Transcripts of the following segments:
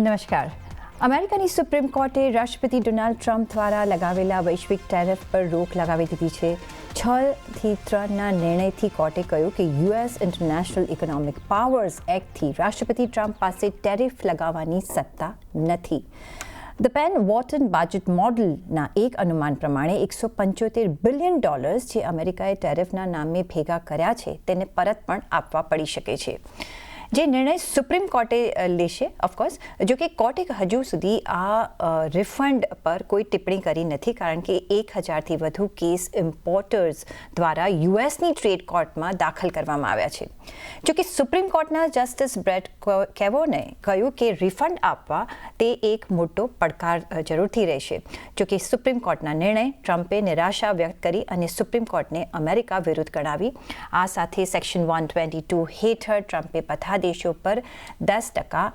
નમસ્કાર. અમેરિકાની સુપ્રીમ કોર્ટે રાષ્ટ્રપતિ ડોનાલ્ડ ટ્રમ્પ દ્વારા લગાવેલા વૈશ્વિક ટેરિફ પર રોક લગાવી દીધી છે. 6-3ના નિર્ણયથી કોર્ટે કહ્યું કે યુએસ ઇન્ટરનેશનલ ઇકોનોમિક પાવર્સ એક્ટથી રાષ્ટ્રપતિ ટ્રમ્પ પાસે ટેરિફ લગાવવાની સત્તા નથી. ધ પેન વોટન બજેટ મોડલના એક અનુમાન પ્રમાણે $175 બિલિયન જે અમેરિકાએ ટેરિફના નામે ભેગા કર્યા છે તેને પરત પણ આપવા પડી શકે છે. જે નિર્ણય સુપ્રીમ કોર્ટે લેશે. ઓફકોર્સ જો કે કોર્ટે હજુ સુધી આ રિફંડ પર કોઈ ટિપ્પણી કરી નથી, કારણ કે 1000થી વધુ કેસ ઇમ્પોર્ટર્સ દ્વારા યુએસની ટ્રેડ કોર્ટમાં દાખલ કરવામાં આવ્યા છે. જો કે સુપ્રીમ કોર્ટના જસ્ટિસ બ્રેટ કેવોને કહ્યું કે રિફંડ આપવા તે એક મોટો પડકાર જરૂરથી રહેશે. જો કે સુપ્રીમ કોર્ટના નિર્ણય ટ્રમ્પે નિરાશા વ્યક્ત કરી અને સુપ્રીમ કોર્ટને અમેરિકા વિરુદ્ધ ગણાવી. આ સાથે સેક્શન 122 હેઠળ ટ્રમ્પે બધા દેશો પર 10%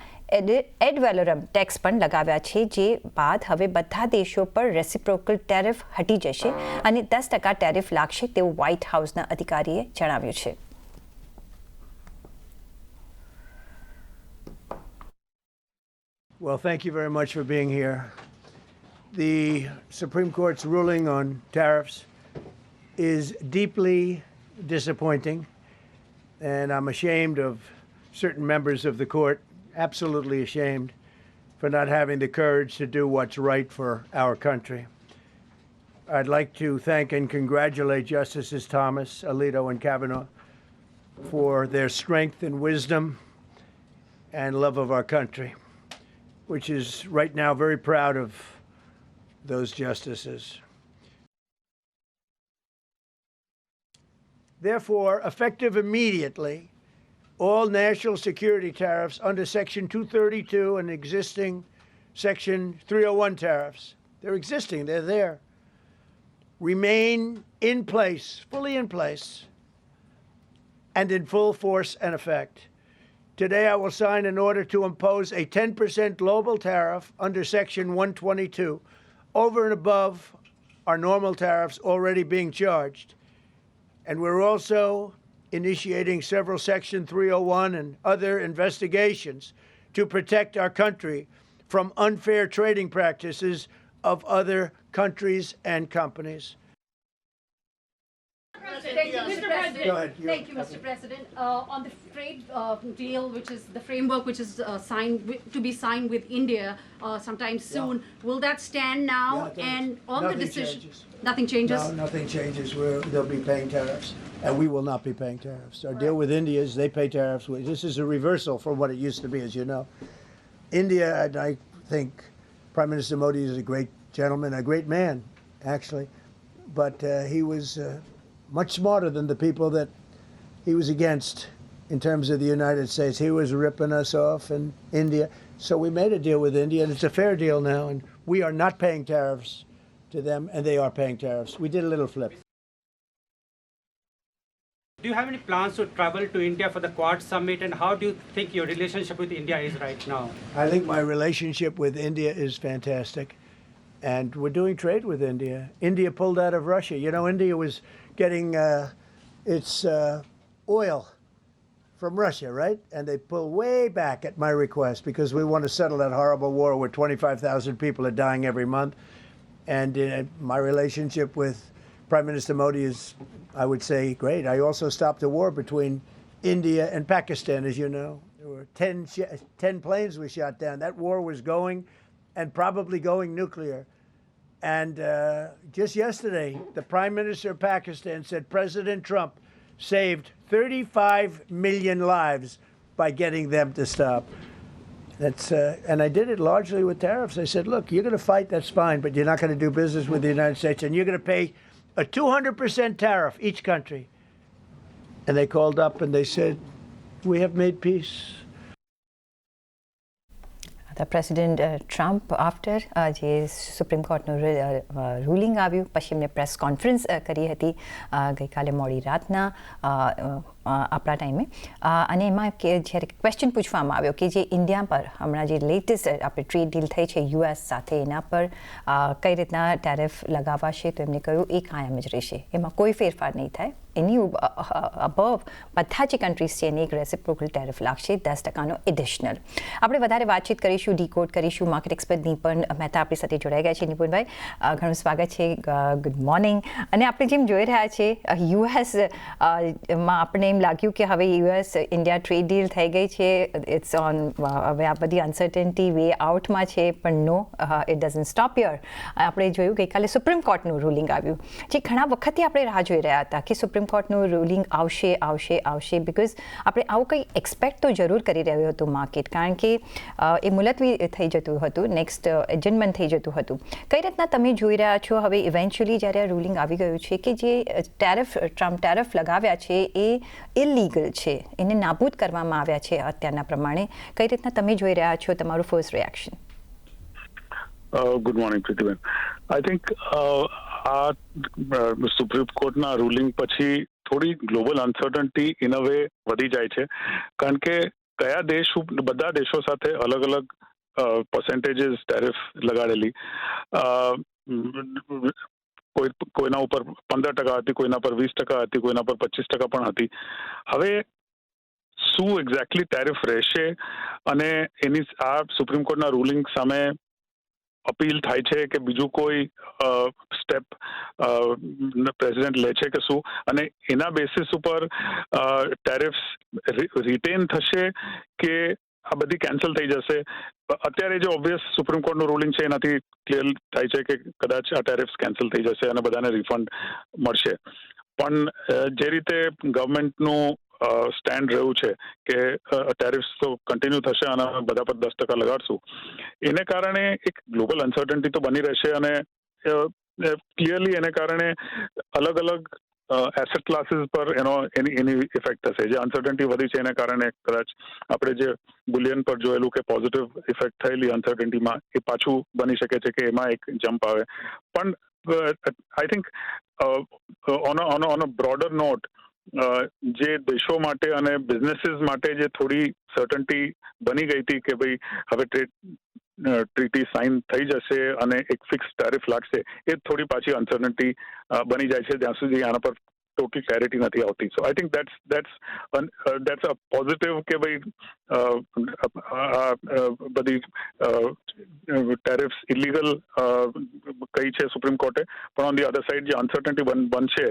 એડ વેલોરમ ટેક્સ પણ લગાવ્યા છે, જે બાદ હવે બધા દેશો પર રેસિપ્રોકલ ટેરિફ હટી જશે અને 10% ટેરિફ લાગશે તેવું વ્હાઇટ હાઉસના અધિકારીએ જણાવ્યું છે. Well, thank you very much for being here. The Supreme Court's ruling on tariffs is deeply disappointing, and I'm ashamed of certain members of the court, absolutely ashamed, for not having the courage to do what's right for our country. I'd like to thank and congratulate Justices Thomas, Alito, and Kavanaugh for their strength and wisdom and love of our country, which is right now very proud of those justices. Therefore, effective immediately, all national security tariffs under Section 232 and existing Section 301 tariffs, they're existing, they're there, remain in place, fully in place, and in full force and effect. Today, I will sign an order to impose a 10% global tariff under Section 122 over and above our normal tariffs already being charged. And we're also initiating several Section 301 and other investigations to protect our country from unfair trading practices of other countries and companies. Thank you, Mr. President. Go ahead. Thank you, Mr. President. On the trade deal, which is the framework which is to be signed with India sometime soon, will that stand now? And on the decision, nothing changes. No, nothing changes. They'll be paying tariffs, and we will not be paying tariffs. Our deal with India is they pay tariffs. This is a reversal from what it used to be, as you know. India, and I think Prime Minister Modi is a great gentleman, a great man, actually, but he was much smarter than the people that he was against in terms of the United States. He was ripping us off in India. So we made a deal with India, and it's a fair deal now, and we are not paying tariffs to them, and they are paying tariffs. We did a little flip. Do you have any plans to travel to India for the Quad Summit, and how do you think your relationship with India is right now? I think my relationship with India is fantastic, and we're doing trade with India. India pulled out of Russia. You know, India was getting its oil from Russia, right? And they pulled way back at my request because we want to settle that horrible war where 25,000 people are dying every month. And my relationship with Prime Minister Modi is, I would say, great. I also stopped a war between India and Pakistan, as you know. There were 10 planes we shot down. That war was going and probably going nuclear. And just yesterday, the Prime Minister of Pakistan said President Trump saved 35 million lives by getting them to stop. And I did it largely with tariffs. I said, look, you're going to fight, that's fine, but you're not going to do business with the United States, and you're going to pay a 200% tariff, each country. And they called up and they said, we have made peace. President Trump after જે supreme કોર્ટનું ruling આવ્યું પછી એમને press conference કરી હતી ગઈકાલે મોડી રાતના આપણા ટાઈમે અને એમાં કે જ્યારે ક્વેશ્ચન પૂછવામાં આવ્યો કે જે ઇન્ડિયા પર હમણાં જે લેટેસ્ટ આપણે ટ્રેડ ડીલ થઈ છે યુએસ સાથે એના પર કઈ રીતના ટેરિફ લગાવાશે તો એમને કહ્યું એ કાયમ જ રહેશે, એમાં કોઈ ફેરફાર નહીં થાય. એની અબવ બધા જે કન્ટ્રીઝ છે એને એક રેસિપ્રોકલ ટેરિફ લાગશે 10%નો એડિશનલ. આપણે વધારે વાતચીત કરીશું, ડીકોડ કરીશું. માર્કેટ એક્સપર્ટ નિપુણ મહેતા આપણી સાથે જોડાઈ ગયા છે. નિપુણભાઈ, ઘણું સ્વાગત છે. Good morning. અને આપણે જેમ જોઈ રહ્યા છે યુએસ માં આપણે એમ લાગ્યું કે હવે યુએસ ઇન્ડિયા ટ્રેડ ડીલ થઈ ગઈ છે, ઇટ્સ ઓન, હવે આ બધી અનસર્ટનિટી વે આઉટમાં છે, પણ નો, ઇટ ડઝન્ટ સ્ટોપ યર. આપણે જોયું ગઈકાલે સુપ્રીમ કોર્ટનું રૂલિંગ આવ્યું, જે ઘણા વખતથી આપણે રાહ જોઈ રહ્યા હતા કે સુપ્રીમ કોર્ટનું રૂલિંગ આવશે બિકોઝ આપણે આવું કંઈ એક્સપેક્ટ તો જરૂર કરી રહ્યું હતું માર્કેટ, કારણ કે એ મુલતવી થઈ જતું હતું, નેક્સ્ટ એજન્ટમેન્ટ થઈ જતું હતું. કઈ રીતના તમે જોઈ રહ્યા છો હવે ઇવેન્ચ્યુઅલી જ્યારે આ રૂલિંગ આવી ગયું છે કે જે ટ્રમ્પ ટેરિફ લગાવ્યા છે એ ઇલીગલ છે, એને નાબૂદ કરવામાં આવ્યા છે અત્યારના પ્રમાણે, કઈ રીતના તમે જોઈ રહ્યા છો? તમારું first reaction. Good morning Pritiben. I think આ સુપ્રીમ કોર્ટના રૂલિંગ પછી થોડી global uncertainty in a way વધી જાય છે, કારણ કે કયા દેશ, બધા દેશો સાથે અલગ અલગ પર્સન્ટેજીસ ટેરિફ લગાડેલી, કોઈના ઉપર 15% હતી, કોઈના પર 20% હતી, કોઈના પર 25% પણ હતી. હવે શું એક્ઝેક્ટલી ટેરિફ રહેશે અને એની આ સુપ્રીમ કોર્ટના રૂલિંગ સામે અપીલ થાય છે કે બીજું કોઈ સ્ટેપ પ્રેસિડેન્ટ લે છે કે શું, અને એના બેસિસ ઉપર ટેરિફ્સ રિટેન થશે કે આ બધી કેન્સલ થઈ જશે? અત્યારે જે ઓબ્વિયસ સુપ્રીમ કોર્ટનું રૂલિંગ છે એનાથી ક્લિયર થાય છે કે કદાચ આ ટેરિફ્સ કેન્સલ થઈ જશે અને બધાને રિફંડ મળશે. પણ જે રીતે ગવર્મેન્ટનું સ્ટેન્ડ રહ્યું છે કે ટેરિફ્સ તો કન્ટિન્યુ થશે અને બધા પર 10% લગાડશું, એને કારણે એક ગ્લોબલ અનસર્ટનિટી તો બની રહેશે અને ક્લિયરલી એને કારણે અલગ અલગ એસેટ ક્લાસીસ પર એની ઇફેક્ટ થશે. જે અનસર્ટનિટી વધી છે એને કારણે કદાચ આપણે જે બુલિયન પર જોયેલું કે પોઝિટિવ ઇફેક્ટ થયેલી અનસર્ટનિટીમાં એ પાછું બની શકે છે કે એમાં એક જમ્પ આવે. પણ I think on a broader note જે દેશો માટે અને બિઝનેસીસ માટે જે થોડી સર્ટનિટી બની ગઈ હતી કે ભાઈ હવે ટ્રીટી સાઇન થઈ જશે અને એક ફિક્સ ટેરિફ લાગશે, એ થોડી પાછી અનસર્ટનિટી બની જાય છે જ્યાં સુધી આના પર ટોટલ ક્લેરિટી નથી આવતી. So I think that's a positive કે ભાઈ બધી ટેરિફ્સ ઇલીગલ કહી છે સુપ્રીમ કોર્ટે, પણ ઓન ધી અધર સાઇડ જે અનસર્ટનિટી બનશે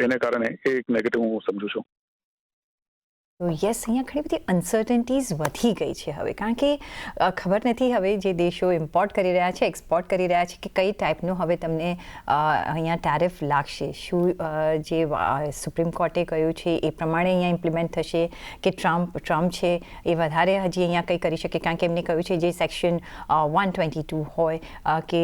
એને કારણે એ એક નેગેટિવ હું સમજુ છું. યસ, અહીંયા ઘણી બધી અનસર્ટનિટીઝ વધી ગઈ છે હવે, કારણ કે ખબર નથી હવે જે દેશો ઇમ્પોર્ટ કરી રહ્યા છે, એક્સપોર્ટ કરી રહ્યા છે, કે કઈ ટાઈપનું હવે તમને અહીંયા ટેરિફ લાગશે. શું જે સુપ્રીમ કોર્ટે કહ્યું છે એ પ્રમાણે અહીંયા ઇમ્પ્લિમેન્ટ થશે કે ટ્રમ્પ છે એ વધારે હજી અહીંયા કંઈ કરી શકે? કારણ કે એમને કહ્યું છે જે સેક્શન 122 હોય કે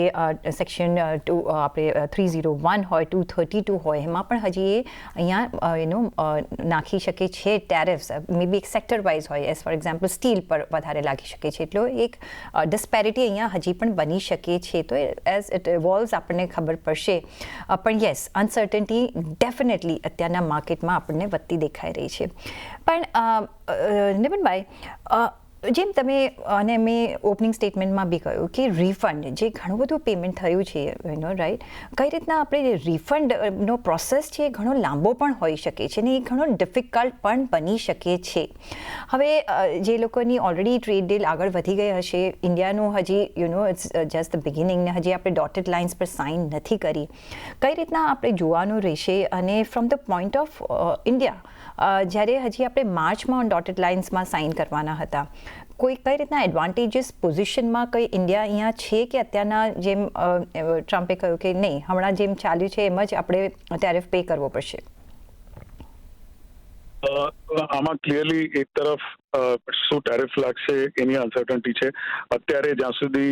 સેક્શન આપણે 301 હોય, 232 હોય, એમાં પણ હજી એ અહીંયા નાખી શકે છે ટેરિફ. મે બી એક સેક્ટર વાઇઝ હોય, એઝ ફોર એક્ઝામ્પલ સ્ટીલ પર વધારે લાગી શકે છે, એટલો એક ડિસ્પેરિટી અહીંયા હજી પણ બની શકે છે. તો એઝ ઇટ ઇવોલ્વ્સ આપણને ખબર પડશે. પણ યસ, અનસર્ટનિટી ડેફિનેટલી અત્યારના માર્કેટમાં આપણને વધતી દેખાઈ રહી છે. પણ નિપુણભાઈ, જેમ તમે અને મેં ઓપનિંગ સ્ટેટમેન્ટમાં બી કહ્યું કે રિફંડ જે ઘણું બધું પેમેન્ટ થયું છે, રાઈટ, કઈ રીતના આપણે રિફંડનો પ્રોસેસ છે એ ઘણો લાંબો પણ હોઈ શકે છે ને એ ઘણો ડિફિકલ્ટ પણ બની શકે છે. હવે જે લોકોની ઓલરેડી ટ્રેડ ડીલ આગળ વધી ગઈ હશે, ઇન્ડિયાનું હજી ઇટ્સ જસ્ટ ધ બિગિનિંગ ને હજી આપણે ડોટેડ લાઇન્સ પર સાઇન નથી કરી, કઈ રીતના આપણે જોવાનું રહેશે? અને from the point of India, જ્યારે હજી આપણે માર્ચમાં ડોટેડ લાઇન્સમાં સાઇન કરવાના હતા, કઈ રીતના એડવાન્ટેજીસ પોઝિશનમાં કઈ ઇન્ડિયા અહીંયા છે કે અત્યારના જેમ ટ્રમ્પે કહ્યું કે નહીં, હમણાં જેમ ચાલ્યું છે એમ જ આપણે ટેરિફ પે કરવો પડશે? આમાં ક્લિયરલી એક તરફ શું ટેરિફ લાગશે એની અનસર્ટનિટી છે. અત્યારે જ્યાં સુધી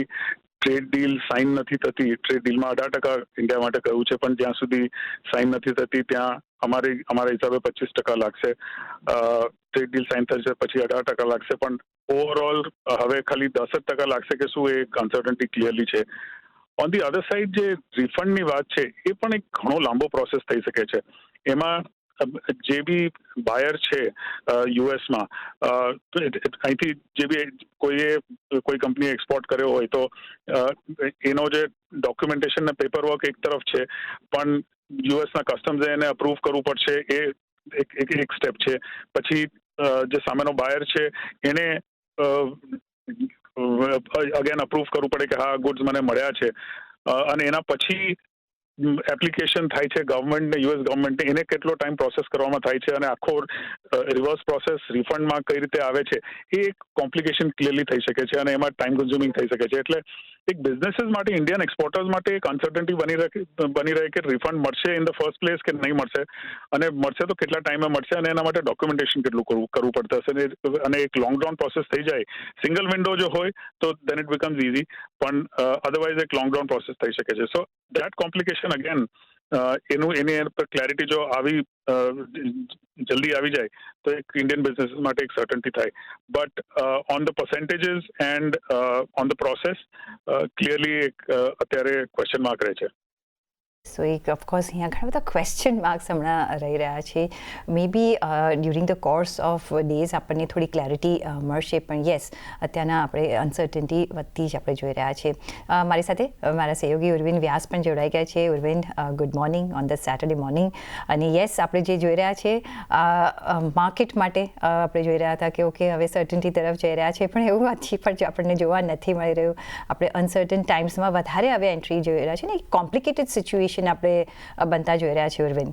ટ્રેડ ડીલ સાઇન નથી થતી, ટ્રેડ ડીલમાં 18% ઇન્ડિયા માટે કહ્યું છે, પણ જ્યાં સુધી સાઇન નથી થતી ત્યાં અમારા હિસાબે 25% લાગશે. ટ્રેડ ડીલ સાઇન થશે પછી 18% લાગશે, પણ ઓવરઓલ હવે ખાલી 10% લાગશે કે શું, એ અનસર્ટનિટી ક્લિયરલી છે. ઓન ધી અધર સાઇડ જે રિફંડની વાત છે એ પણ એક ઘણો લાંબો પ્રોસેસ થઈ શકે છે. એમાં જે બી બાયર છે યુએસમાં, અહીંથી જે બી કોઈ કંપની એક્સપોર્ટ કર્યો હોય તો એનો જે ડોક્યુમેન્ટેશન ને પેપર વર્ક એક તરફ છે, પણ યુએસના કસ્ટમ્સે એને અપ્રૂવ કરવું પડશે, એ એક સ્ટેપ છે. પછી જે સામેનો બાયર છે એને અગેન અપ્રૂવ કરવું પડે કે હા ગુડ્સ મને મળ્યા છે, અને એના પછી એપ્લિકેશન થાય છે ગવર્મેન્ટને, યુએસ ગવર્મેન્ટને, એને કેટલો ટાઈમ પ્રોસેસ કરવામાં થાય છે અને આખો રિવર્સ પ્રોસેસ રિફંડમાં કઈ રીતે આવે છે, એ એક કોમ્પ્લિકેશન ક્લિયરલી થઈ શકે છે અને એમાં ટાઈમ કન્ઝ્યુમિંગ થઈ શકે છે. એટલે એક બિઝનેસીસ માટે, ઇન્ડિયન એક્સપોર્ટર્સ માટે એક અનસર્ટનિટી બની રહે કે રિફંડ મળશે ઇન ધ ફર્સ્ટ પ્લેસ કે નહીં મળશે, અને મળશે તો કેટલા ટાઈમે મળશે, અને એના માટે ડોક્યુમેન્ટેશન કેટલું કરવું પડતું હશે, અને એક લોંગ ડાઉન પ્રોસેસ થઈ જાય. સિંગલ વિન્ડો જો હોય તો દેન ઇટ બીકમ્સ ઇઝી, પણ અધરવાઇઝ એક લોંગ ડાઉન પ્રોસેસ થઈ શકે છે. સો દેટ કોમ્પ્લિકેશન અગેન એની પર ક્લેરિટી જો જલ્દી આવી જાય તો એક ઇન્ડિયન બિઝનેસ માટે એક સર્ટનિટી થાય. But on the percentages and on the process clearly એક અત્યારે ક્વેશ્ચન માર્ક રહે છે. સો એક ઓફકોર્સ અહીંયા ઘણા બધા ક્વેશ્ચન માર્ક્સ હમણાં રહી રહ્યા છે. Maybe during the course of days આપણને થોડી ક્લેરિટી મળશે, પણ યસ અત્યારના આપણે અનસર્ટનિટી વધતી જ આપણે જોઈ રહ્યા છે. મારી સાથે મારા સહયોગી ઉર્વિન વ્યાસ પણ જોડાઈ ગયા છે. Urvin, good morning on the Saturday morning. અને યસ, આપણે જે જોઈ રહ્યા છે માર્કેટ માટે આપણે જોઈ રહ્યા હતા કે ઓકે હવે સર્ટનિટી તરફ જઈ રહ્યા છે, પણ એવું હજી પણ આપણને જોવા નથી મળી રહ્યું. આપણે અનસર્ટન ટાઈમ્સમાં વધારે હવે એન્ટ્રી જોઈ રહ્યા છે ને, એક કોમ્પ્લિકેટેડ સિચ્યુએશન આપણે બનતા જોઈ રહ્યા છીએ. ઉર્વિન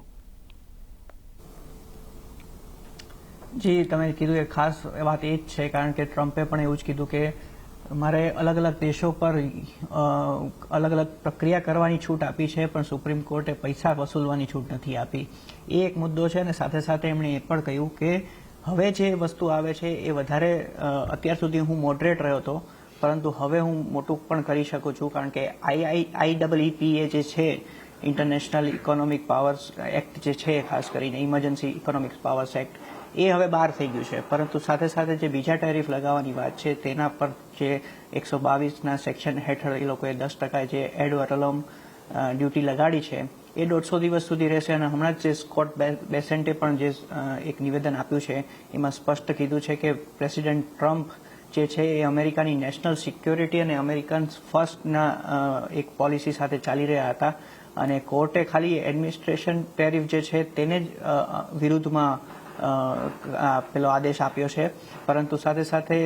જી, તમે કીધું એ ખાસ વાત એ જ છે, કારણ કે ટ્રમ્પે પણ એવું જ કીધું કે મારે અલગ અલગ દેશો પર અલગ અલગ પ્રક્રિયા કરવાની છૂટ આપી છે, પણ સુપ્રીમ કોર્ટે પૈસા વસૂલવાની છૂટ નથી આપી. એ એક મુદ્દો છે. અને સાથે સાથે એમણે એ પણ કહ્યું કે હવે જે વસ્તુ આવે છે એ વધારે, અત્યાર સુધી હું મોડરેટ રહ્યો હતો, પરંતુ હવે હું મોટું પણ કરી શકું છું, કારણ કે IEEPA જે છે, ઇન્ટરનેશનલ ઇકોનોમિક પાવર્સ એક્ટ જે છે, ખાસ કરીને ઇમરજન્સી ઇકોનોમિક પાવર્સ એક્ટ, એ હવે બહાર થઈ ગયું છે. પરંતુ સાથે સાથે જે બીજા ટેરિફ લગાવવાની વાત છે તેના પર જે 122ના સેક્શન હેઠળ એ લોકોએ 10% જે એડ વલમ ડ્યુટી લગાડી છે એ 150 દિવસ સુધી રહેશે. અને હમણાં જ જે સ્કોટ બેસેન્ટે પણ જે એક નિવેદન આપ્યું છે એમાં સ્પષ્ટ કીધું છે કે પ્રેસિડેન્ટ ટ્રમ્પ જે છે એ અમેરિકાની નેશનલ સિક્યોરિટી અને અમેરિકન ફર્સ્ટના એક પોલિસી સાથે ચાલી રહ્યા હતા, અને કોર્ટે ખાલી એડમિનિસ્ટ્રેશન ટેરિફ જે છે તેને જ વિરુદ્ધમાં પેલો આદેશ આપ્યો છે. પરંતુ સાથે સાથે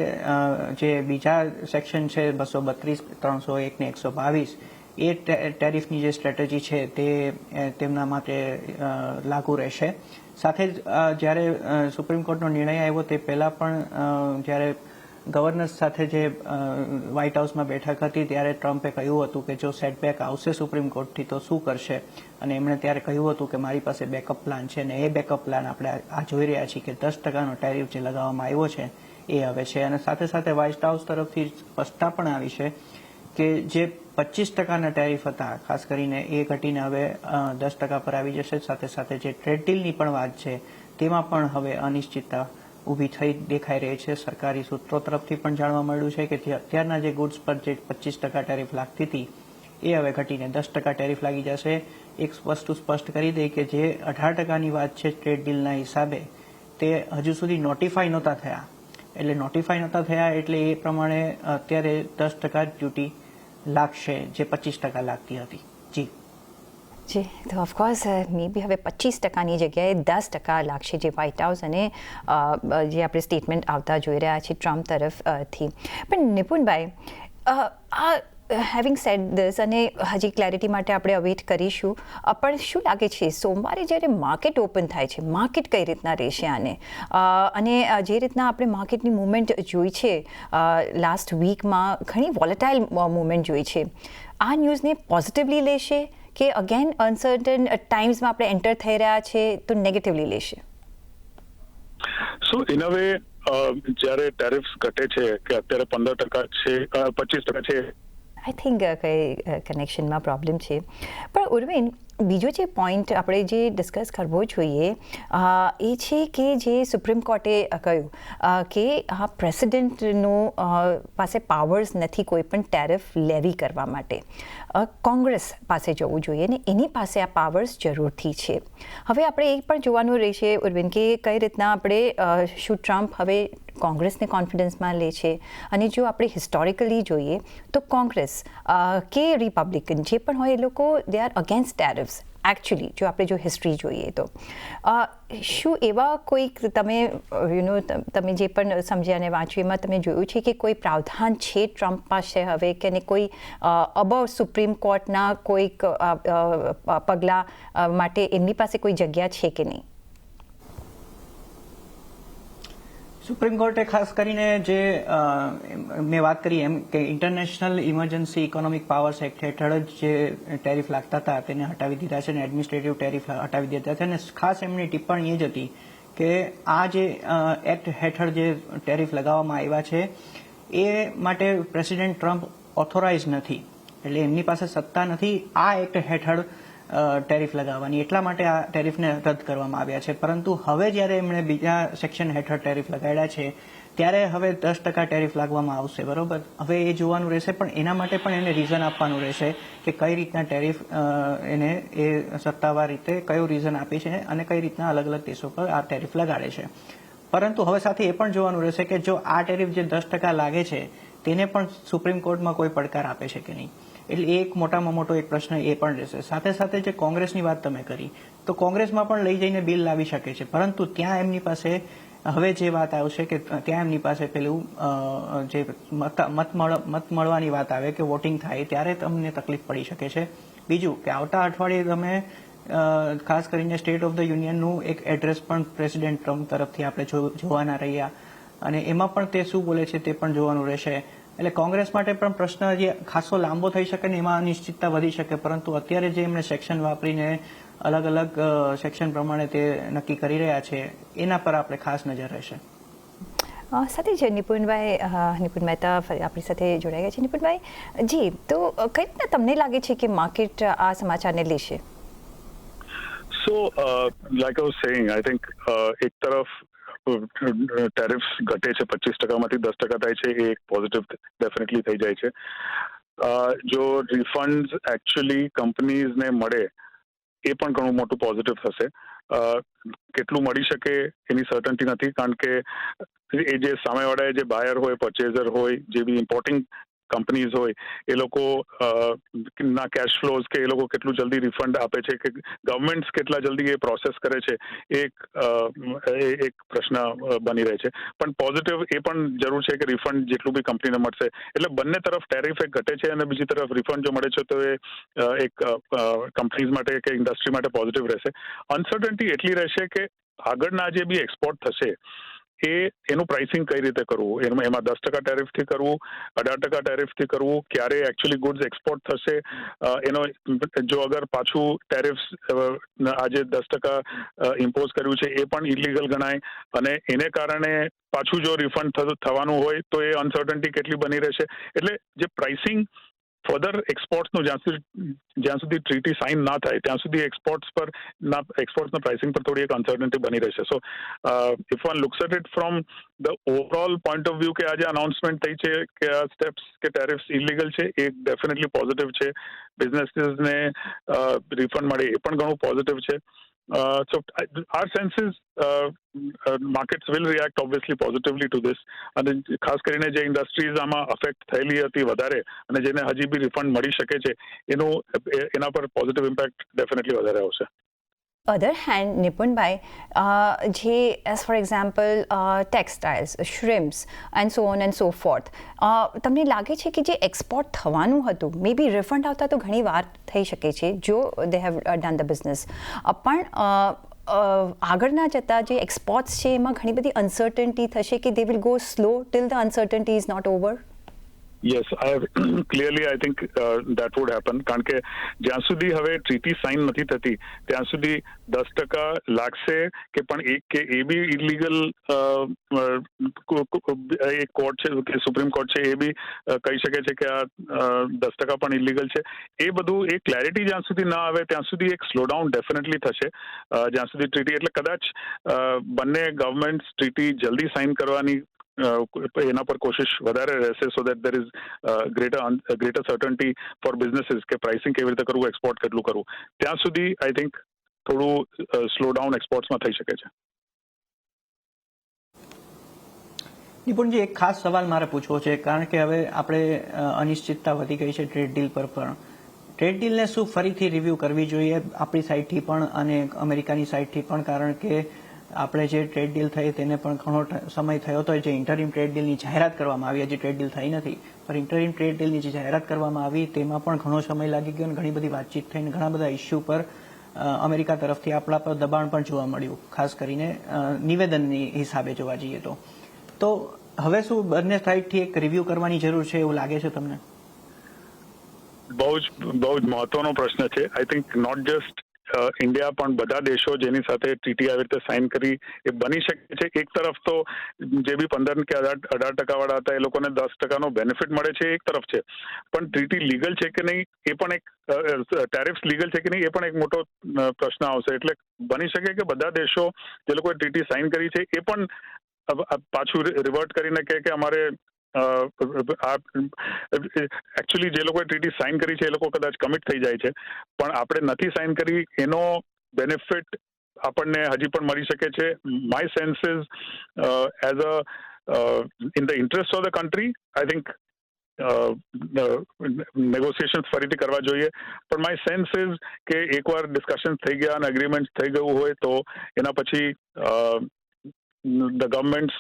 જે બીજા સેક્શન છે 232, 301 ને 122, એ ટેરિફની જે સ્ટ્રેટેજી છે તે તેમના માટે લાગુ રહેશે. સાથે જ જ્યારે સુપ્રીમ કોર્ટનો નિર્ણય આવ્યો તે પહેલાં પણ જ્યારે ગવર્નર્સ સાથે જે વ્હાઇટ હાઉસમાં બેઠક હતી ત્યારે ટ્રમ્પે કહ્યું હતું કે જો સેટબેક આવશે સુપ્રીમ કોર્ટથી તો શું કરશે, અને એમણે ત્યારે કહ્યું હતું કે મારી પાસે બેકઅપ પ્લાન છે, અને એ બેકઅપ પ્લાન આપણે આ જોઈ રહ્યા છીએ કે 10%નો ટેરિફ જે લગાવવામાં આવ્યો છે એ હવે છે. અને સાથે સાથે વ્હાઇટ હાઉસ તરફથી સ્પષ્ટતા પણ આવી છે કે જે 25%ના ટેરિફ હતા ખાસ કરીને એ ઘટીને હવે 10% પર આવી જશે. સાથે સાથે જે ટ્રેડ ડીલની પણ વાત છે તેમાં પણ હવે અનિશ્ચિતતા ઊભી થઈ દેખાઈ રહી છે. સરકારી સૂત્રો તરફથી પણ જાણવા મળ્યું છે કે જે અત્યારના જે ગુડ્સ પર જે 25% ટેરિફ લાગતી હતી એ હવે ઘટીને 10% ટેરિફ લાગી જશે. એક વસ્તુ સ્પષ્ટ કરી દે કે જે 18%ની વાત છે ટ્રેડ ડીલના હિસાબે તે હજુ સુધી નોટિફાઈ નહોતા થયા, એટલે નોટિફાઈ નહોતા થયા એટલે એ પ્રમાણે અત્યારે 10% ડ્યુટી લાગશે જે 25% લાગતી હતી. જી જી, તો ઓફકોર્સ મે બી હવે 25%ની જગ્યાએ 10% લાગશે, જે વ્હાઇટ હાઉસ અને જે આપણે સ્ટેટમેન્ટ આવતા જોઈ રહ્યા છીએ ટ્રમ્પ તરફથી. પણ નિપુણભાઈ, આ હેવિંગ સેડ ધીસ, અને હજી ક્લેરિટી માટે આપણે અવેઇટ કરીશું, પણ શું લાગે છે સોમવારે જ્યારે માર્કેટ ઓપન થાય છે, માર્કેટ કઈ રીતના રહેશે આને, અને જે રીતના આપણે માર્કેટની મૂવમેન્ટ જોઈ છે લાસ્ટ વીકમાં, ઘણી વોલેટાઇલ મૂવમેન્ટ જોઈ છે, આ ન્યૂઝને પોઝિટિવલી લેશે કે અગેન અનસર્ટન ટાઈમ્સમાં આપણે એન્ટર થઈ રહ્યા છે તો નેગેટિવલી લેશે? સો ઇન અ વે જ્યારે ટેરિફ્સ ઘટે છે કે અત્યારે 15% છે, 25% છે, આઈ થિંક કંઈ કનેક્શનમાં પ્રોબ્લેમ છે. પણ ઉર્વિન, બીજો જે પોઈન્ટ આપણે જે ડિસ્કસ કરવો જોઈએ એ છે કે જે સુપ્રીમ કોર્ટે કહ્યું કે આ પ્રેસિડેન્ટનું પાસે પાવર્સ નથી કોઈ પણ ટેરિફ લેવી કરવા માટે. કોંગ્રેસ પાસે જવું જોઈએ ને એની પાસે આ પાવર્સ જરૂરથી છે. હવે આપણે એ પણ જોવાનું રહેશે ઉર્વિન કે કઈ રીતના આપણે શું ટ્રમ્પ હવે કોંગ્રેસને કોન્ફિડન્સમાં લે છે. અને જો આપણે હિસ્ટોરિકલી જોઈએ તો કોંગ્રેસ કે રિપબ્લિકન જે પણ હોય એ લોકો દે આર અગેન્સ્ટ ટેરિફ્સ એકચ્યુઅલી, જો આપણે જો હિસ્ટ્રી જોઈએ તો. શું એવા કોઈક તમે જે પણ સમજ્યા અને વાંચ્યું એમાં તમે જોયું છે કે કોઈ પ્રાવધાન છે ટ્રમ્પ પાસે હવે કે કોઈ અબવ સુપ્રીમ કોર્ટના કોઈક પગલાં માટે એમની પાસે કોઈ જગ્યા છે કે નહીં? સુપ્રીમ કોર્ટે ખાસ કરીને જે મેં વાત કરી એમ કે international emergency economic powers act હેઠળ જ જે ટેરિફ લાગતા હતા તેને હટાવી દીધા છે અને એડમિનિસ્ટ્રેટિવ ટેરિફ હટાવી દીધા છે. અને ખાસ એમની ટિપ્પણી એ જ હતી કે આ જે એક્ટ હેઠળ જે ટેરિફ લગાવવામાં આવ્યા છે એ માટે પ્રેસિડેન્ટ ટ્રમ્પ ઓથોરાઇઝ નથી, એટલે એમની પાસે સત્તા નથી આ એક્ટ હેઠળ ટેરિફ લગાવવાની, એટલા માટે આ ટેરિફને રદ કરવામાં આવ્યા છે. પરંતુ હવે જ્યારે એમણે બીજા સેક્શન હેઠળ ટેરિફ લગાડ્યા છે ત્યારે હવે 10% ટેરિફ લાગવામાં આવશે, બરોબર. હવે એ જોવાનું રહેશે, પણ એના માટે પણ એને રીઝન આપવાનું રહેશે કે કઈ રીતના ટેરિફ એને એ સત્તાવાર રીતે કયું રીઝન આપે છે અને કઈ રીતના અલગ અલગ દેશો પર આ ટેરિફ લગાડે છે. પરંતુ હવે સાથે એ પણ જોવાનું રહેશે કે જો આ ટેરિફ જે 10% લાગે છે તેને પણ સુપ્રીમ કોર્ટમાં કોઈ પડકાર આપે છે કે નહીં. એટલે એક મોટામાં મોટો એક પ્રશ્ન એ પણ રહેશે. સાથે સાથે જે કોંગ્રેસની વાત તમે કરી તો કોંગ્રેસમાં પણ લઈ જઈને બિલ લાવી શકે છે, પરંતુ ત્યાં એમની પાસે હવે જે વાત આવશે કે ત્યાં એમની પાસે પેલું જે મત મળવાની વાત આવે કે વોટિંગ થાય ત્યારે તમને તકલીફ પડી શકે છે. બીજું કે આવતા અઠવાડિયે તમે ખાસ કરીને સ્ટેટ ઓફ ધ યુનિયનનું એક એડ્રેસ પણ પ્રેસિડેન્ટ ટ્રમ્પ તરફથી આપણે જોવાના રહ્યા અને એમાં પણ તે શું બોલે છે તે પણ જોવાનું રહેશે. એટલે કોંગ્રેસ માટે પણ પ્રશ્ન જે ખાસો લાંબો થઈ શકે ને એમાં અનિશ્ચિતતા વધી શકે, પરંતુ અત્યારે જે એમણે સેક્શન વાપરીને અલગ અલગ સેક્શન પ્રમાણે તે નક્કી કરી રહ્યા છે એના પર આપણે ખાસ નજર રહેશે. સાથે જ નિપુણ મહેતા આપણી સાથે જોડાઈ ગયા છે. નિપુણભાઈ જી, તો કઈ રીતના તમને લાગે છે કે માર્કેટ આ સમાચારને લેશે? So, like I was saying, I think એક તરફ ટેરિફ ઘટે છે 25% માંથી 10% થાય છે એ એક પોઝિટિવ ડેફિનેટલી થઈ જાય છે. જો રિફંડ એકચ્યુઅલી કંપનીઝને મળે એ પણ ઘણું મોટું પોઝિટિવ થશે. કેટલું મળી શકે એની સર્ટન્ટી નથી, કારણ કે એ જે સામેવાળા જે બાયર હોય, પરચેઝર હોય, જે બી ઇમ્પોર્ટિંગ કંપનીઝ હોય એ લોકો ના કેશ ફ્લોઝ કે એ લોકો કેટલું જલ્દી રિફંડ આપે છે કે ગવર્મેન્ટ્સ કેટલા જલ્દી એ પ્રોસેસ કરે છે એક પ્રશ્ન બની રહે છે. પણ પોઝિટિવ એ પણ જરૂર છે કે રિફંડ જેટલું બી કંપનીને મળશે, એટલે બંને તરફ ટેરિફ એક ઘટે છે અને બીજી તરફ રિફંડ જો મળે છે તો એ એક કંપનીઝ માટે કે ઇન્ડસ્ટ્રી માટે પોઝિટિવ રહેશે. અનસર્ટન્ટી એટલી રહેશે કે આગળના જે બી એક્સપોર્ટ થશે એનું પ્રાઇસિંગ કઈ રીતે કરવું, એમાં 10% ટેરિફથી કરવું, 18% ટેરિફથી કરવું, ક્યારે એકચ્યુઅલી ગુડ્સ એક્સપોર્ટ થશે, એનો જો અગર પાછું ટેરિફ્સ આજે 10% ઇમ્પોઝ કર્યું છે એ પણ ઇલીગલ ગણાય અને એને કારણે પાછું જો રિફંડ થવાનું હોય તો એ અનસર્ટન્ટી કેટલી બની રહેશે. એટલે જે પ્રાઇસિંગ ફર્ધર એક્સપોર્ટ્સનું જ્યાં સુધી ટ્રીટી સાઇન ના થાય ત્યાં સુધી એક્સપોર્ટ્સના પ્રાઇસિંગ પર થોડી એક અનસર્ટન્ટી બની રહેશે. So if one looks at it from the overall point of view કે આજે અનાઉન્સમેન્ટ થઈ છે કે આ સ્ટેપ્સ કે ટેરિફ્સ ઇલીગલ છે એ ડેફિનેટલી પોઝિટિવ છે. બિઝનેસીસને રિફંડ મળે એ પણ ઘણું પોઝિટિવ છે. So our sense is markets will react obviously positively to this, અને ખાસ કરીને જે ઇન્ડસ્ટ્રીઝ આમાં અફેક્ટ થયેલી હતી વધારે અને જેને હજી બી રિફંડ મળી શકે છે એના પર પોઝિટિવ ઇમ્પેક્ટ ડેફિનેટલી વધારે આવશે. અધર હેન્ડ નિપુણભાઈ, જે as for example textiles, shrimps and so on and so forth, તમને લાગે છે કે જે એક્સપોર્ટ થવાનું હતું મે બી રિફંડ આવતા તો ઘણી વાર થઈ શકે છે જો they have done the business, પણ આગળના જતાં જે એક્સપોર્ટ્સ છે એમાં ઘણી બધી અનસર્ટન્ટી થશે કે they will go slow till the uncertainty is not over? Yes, clearly I think that would happen કારણ કે જ્યાં સુધી હવે ટ્રીટી સાઇન નથી થતી ત્યાં સુધી 10% લાગશે કે પણ એ બી ઇલીગલ એક કોર્ટ છે કે સુપ્રીમ કોર્ટ છે એ બી કહી શકે છે કે આ 10% પણ ઇલીગલ છે એ બધું એ ક્લેરિટી જ્યાં સુધી ના આવે ત્યાં સુધી એક સ્લોડાઉન ડેફિનેટલી થશે જ્યાં સુધી ટ્રીટી એટલે કદાચ બંને ગવર્મેન્ટ્સ ટ્રીટી જલ્દી સાઇન કરવાની એના પર કોશિશ વધારે રહેશે so that there is greater certainty for businesses કે પ્રાઇસિંગ કેવી રીતે કરવું એક્સપોર્ટ કેટલું કરવું ત્યાં સુધી આઈ થિંક થોડું સ્લોડાઉન એક્સપોર્ટ્સમાં થઈ શકે છે. નિપુણજી એક ખાસ સવાલ મારે પૂછવો છે કારણ કે હવે આપણે અનિશ્ચિતતા વધી ગઈ છે ટ્રેડ ડીલ પર પણ ટ્રેડ ડીલને શું ફરીથી રિવ્યૂ કરવી જોઈએ આપણી સાઇડથી પણ અને અમેરિકાની સાઇડથી પણ કારણ કે આપણે જે ટ્રેડ ડીલ થઈ તેને પણ ઘણો સમય થયો હતો જે ઇન્ટરિમ ટ્રેડ ડીલની જાહેરાત કરવામાં આવી હજી ટ્રેડ ડીલ થઈ નથી પણ ઇન્ટરિમ ટ્રેડ ડીલની જે જાહેરાત કરવામાં આવી તેમાં પણ ઘણો સમય લાગી ગયો અને ઘણી બધી વાતચીત થઈને ઘણા બધા ઇસ્યુ પર અમેરિકા તરફથી આપણા પર દબાણ પણ જોવા મળ્યું ખાસ કરીને નિવેદનની હિસાબે જોવા જઈએ તો હવે શું બંને સાઇડથી એક રિવ્યૂ કરવાની જરૂર છે એવું લાગે છે તમને? બહુ જ મહત્વનો પ્રશ્ન છે. I think not just India પણ બધા દેશો જેની સાથે ટ્રીટી આવી રીતે સાઇન કરી એ બની શકે છે. એક તરફ તો જે બી 15 કે 18% વાળા હતા એ લોકોને 10%નો બેનિફિટ મળે છે એક તરફ છે પણ ટ્રીટી લીગલ છે કે નહીં એ પણ એક ટેરિફ્સ લીગલ છે કે નહીં એ પણ એક મોટો પ્રશ્ન આવશે એટલે બની શકે કે બધા દેશો જે લોકોએ ટ્રીટી સાઇન કરી છે એ પણ પાછું રિવર્ટ કરીને કહે કે અમારે એકચ્યુઅલી જે લોકોએ ટ્રીટી સાઇન કરી છે એ લોકો કદાચ કમિટ થઈ જાય છે પણ આપણે નથી સાઇન કરી એનો બેનિફિટ આપણને હજી પણ મળી શકે છે. My sense is as a in the interest of the country I think negotiation ફરીથી કરવા જોઈએ પણ માય સેન્સ ઇઝ કે એકવાર ડિસ્કશન થઈ ગયા અને એગ્રીમેન્ટ થઈ ગયું હોય તો એના પછી the governments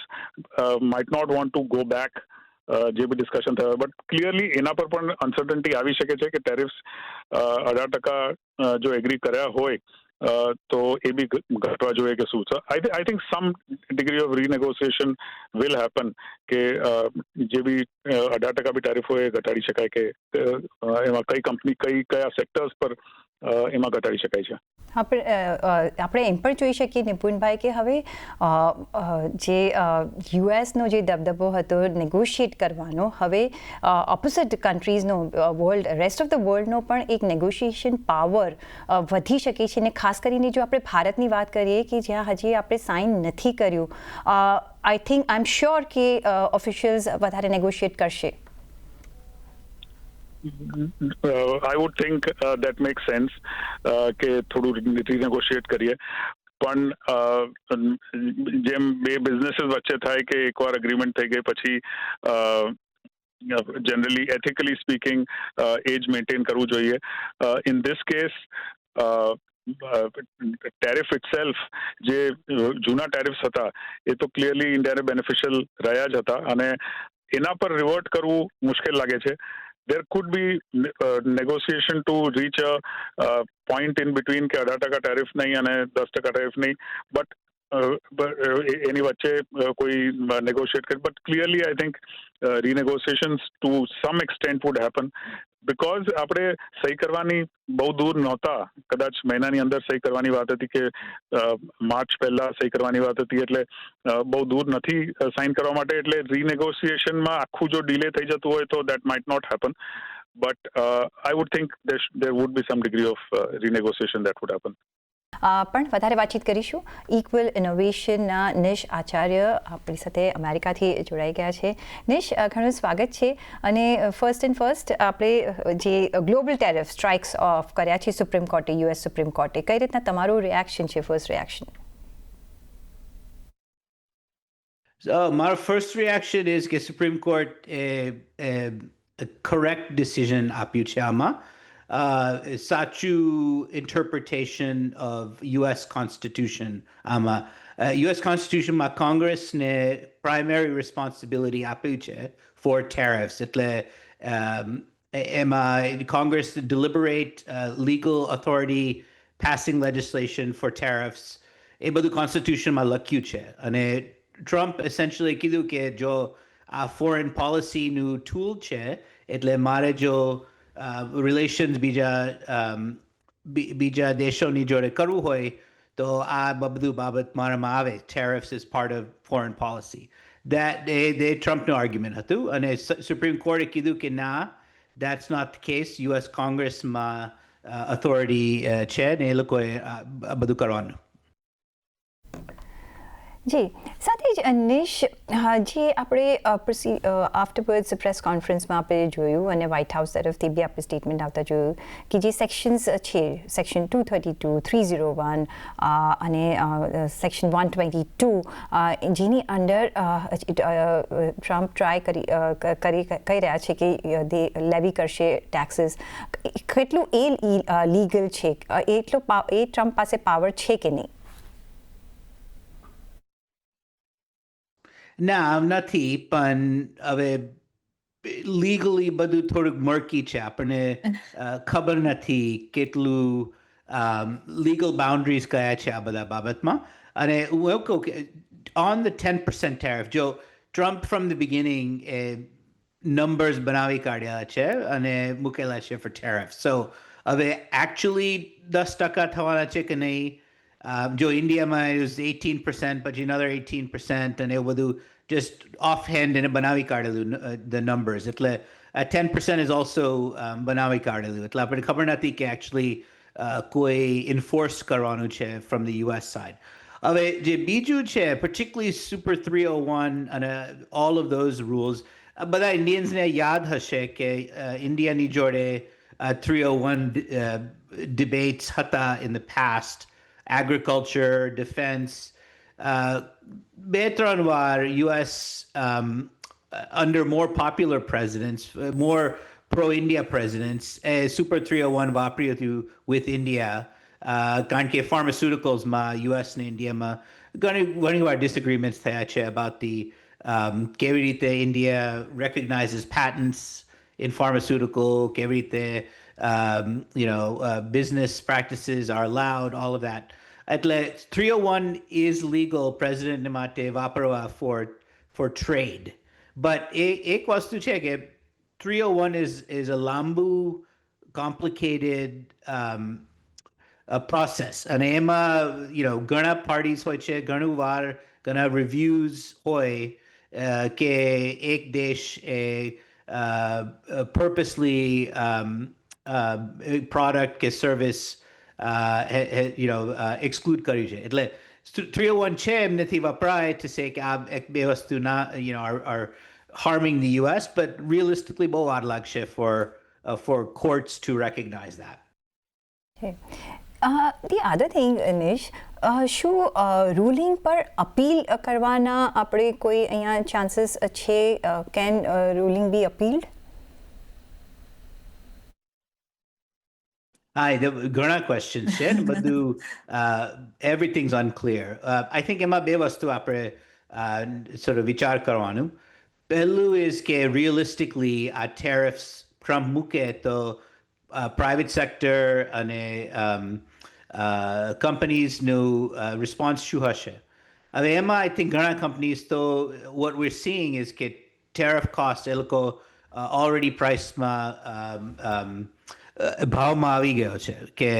might not want to go back જે બી ડિસ્કશન થયા બટ ક્લિયરલી એના પર પણ અનસર્ટનિટી આવી શકે છે કે ટેરિફ્સ 18% જો એગ્રી કર્યા હોય તો એ બી ઘટવા જોઈએ કે શું છે. I think some degree of renegotiation will happen કે જે બી 18% બી ટેરિફ હોય એ ઘટાડી શકાય કે એમાં કઈ કંપની કયા સેક્ટર્સ પર એમાં ઘટાડી શકાય છે. આપણે એમ પણ જોઈ શકીએ નિપુણભાઈ કે હવે જે યુએસનો જે દબદબો હતો નેગોશિએટ કરવાનો હવે ઓપોઝિટ કન્ટ્રીઝનો રેસ્ટ ઓફ ધ વર્લ્ડનો પણ એક નેગોશિએશન પાવર વધી શકે છે અને ખાસ કરીને જો આપણે ભારતની વાત કરીએ કે જ્યાં હજી આપણે સાઇન નથી કર્યું I think I am sure કે ઓફિશિયલ્સ વધારે નેગોશિએટ કરશે. I would think that makes sense કે થોડું રીનેગોશિએટ કરીએ પણ જેમ બે બિઝનેસીસ વચ્ચે થાય કે એકવાર એગ્રીમેન્ટ થઈ ગઈ પછી જનરલી એથિકલી સ્પીકિંગ એ જ મેન્ટેન કરવું જોઈએ. In this case tariff itself જે જૂના ટેરિફ્સ હતા એ તો ક્લિયરલી ઇન્ડિયાને બેનિફિશિયલ રહ્યા જ હતા અને એના પર રિવર્ટ કરવું મુશ્કેલ લાગે છે. There could be negotiation to reach a point in between કે 18% ટેરિફ નહીં અને 10% ટેરિફ નહીં બટ એની વચ્ચે કોઈ નેગોશિએટ કરે but clearly I think renegotiations to some extent would happen because આપણે સહી કરવાની બહુ દૂર નહોતા કદાચ મહિનાની અંદર સહી કરવાની વાત હતી કે માર્ચ પહેલા સહી કરવાની વાત હતી એટલે બહુ દૂર નથી સાઇન કરવા માટે એટલે રીનેગોશિએશનમાં આખું જો ડિલે થઈ જતું હોય તો that might not happen but I would think there would be some degree of renegotiation that would happen. પણ વધારે વાતચીત કરીશું. ઇક્વલ ઇનોવેશનના નિશ આચાર્ય આપણી સાથે અમેરિકાથી જોડાઈ ગયા છે. નિશ, ઘણું સ્વાગત છે અને ફર્સ્ટ આપણે જે ગ્લોબલ ટેરિફ સ્ટ્રાઇક્સ ઓફ કર્યા છે સુપ્રીમ કોર્ટે યુએસ સુપ્રીમ કોર્ટે કઈ રીતના તમારું રિએક્શન છે first reaction? My first reaction is that Supreme Court a correct decision આપ્યું છે આમાં. સાચું interpretation of US Constitution આમાં US Constitution માં કોંગ્રેસને primary responsibility આપ્યું છે for tariffs એટલે એમાં Congress deliberate legal authority passing legislation for tariffs એ બધું Constitution માં લખ્યું છે અને ટ્રમ્પ essentially કીધું કે જો આ ફોરેન પોલિસીનું ટૂલ છે એટલે મારે જો રિલેશન્સ બીજા દેશોની જોડે કરવું હોય તો આ બધું બાબત મારામાં આવે. Tariffs is part of foreign policy. That they Trumpનું આર્ગ્યુમેન્ટ હતું અને સુપ્રીમ કોર્ટે કીધું કે ના, that's not the case. US કોંગ્રેસમાં authority છે ને એ લોકોએ બધું કરવાનું. જી, સાથે જ અનિશ, જે આપણે આફ્ટરવર્ડ્સ પ્રેસ કોન્ફરન્સમાં આપણે જોયું અને વ્હાઇટ હાઉસ તરફથી બી આપણે સ્ટેટમેન્ટ આવતા જોયું કે જે સેક્શન્સ છે, સેક્શન 232, 301 અને સેક્શન 122, જેની અંડર ટ્રમ્પ ટ્રાય કહી રહ્યા છે કે તે લેવી કરશે ટેક્સીસ, કેટલું એ લીગલ છે? એ ટ્રમ્પ પાસે પાવર છે કે નહીં? ના, નથી, પણ હવે લીગલી બધું થોડુંક મર્કી છે. આપણને ખબર નથી કેટલું લીગલ બાઉન્ડ્રીઝ કયા છે આ બધા બાબતમાં. અને હું એવું કહું કે ઓન ધ 10% tariff, જો Trump from the beginning numbers બનાવી કાઢ્યા છે અને મૂકેલા છે ફોર tariff. સો હવે એકચ્યુઅલી 10% થવાના છે કે નહીં, જો ઇન્ડિયામાં it was 18%, પછી another 18%, અને એવું બધું just offhand એને બનાવી કાઢેલું the numbers. એટલે 10% is also બનાવી કાઢેલું. એટલે આપણને ખબર નથી કે actually કોઈ enforce કરવાનું છે from the US side. હવે જે બીજું છે, particularly Super 301 અને all of those rules, બધા ઇન્ડિયન્સને યાદ હશે કે ઇન્ડિયાની જોડે 301 debates હતા in the past. Agriculture, defense, બે-ત્રણ વાર US under more popular presidents, more pro-India presidents, Super 301 વાપર્યું હતું with India, કારણ કે pharmaceuticalsમાં US ને Indiaમાં ઘણી વાર disagreements થયા છે about the કેવી રીતે India recognizes patents in pharmaceutical, કેવી રીતે business practices are allowed, all of that. એટલે 301 is legal, president માટે વાપરવા for trade. But એક વસ્તુ છે કે 301 is a લાંબુ, complicated process. અને એમાં ઘણા parties હોય છે, ઘણું વાર ઘણા reviews હોય કે એક દેશ purposely product કે service exclude કર્યું છે. એટલે 301 છે એમ નથી વપરાય to say કે આ એક બે વસ્તુ ના are harming the US, but realistically બહુ વાર લાગશે for courts to recognize that. Okay. The other thing, Anish, શું રૂલિંગ પર અપીલ કરવાના આપણે કોઈ અહીંયા ચાન્સીસ છે? કેન રૂલિંગ બી અપીલ્ડ? ઘણા questions છે ને બધું everything's unclear. I think એમાં બે વસ્તુ આપણે sort of વિચાર કરવાનું. પહેલું is કે realistically આ tariffs Trump મૂકે તો private sector અને companiesનું response શું હશે? હવે એમાં I think ઘણા companies તો what we're seeing is કે tariff cost એ લોકો already priceમાં ભાવમાં આવી ગયો છે કે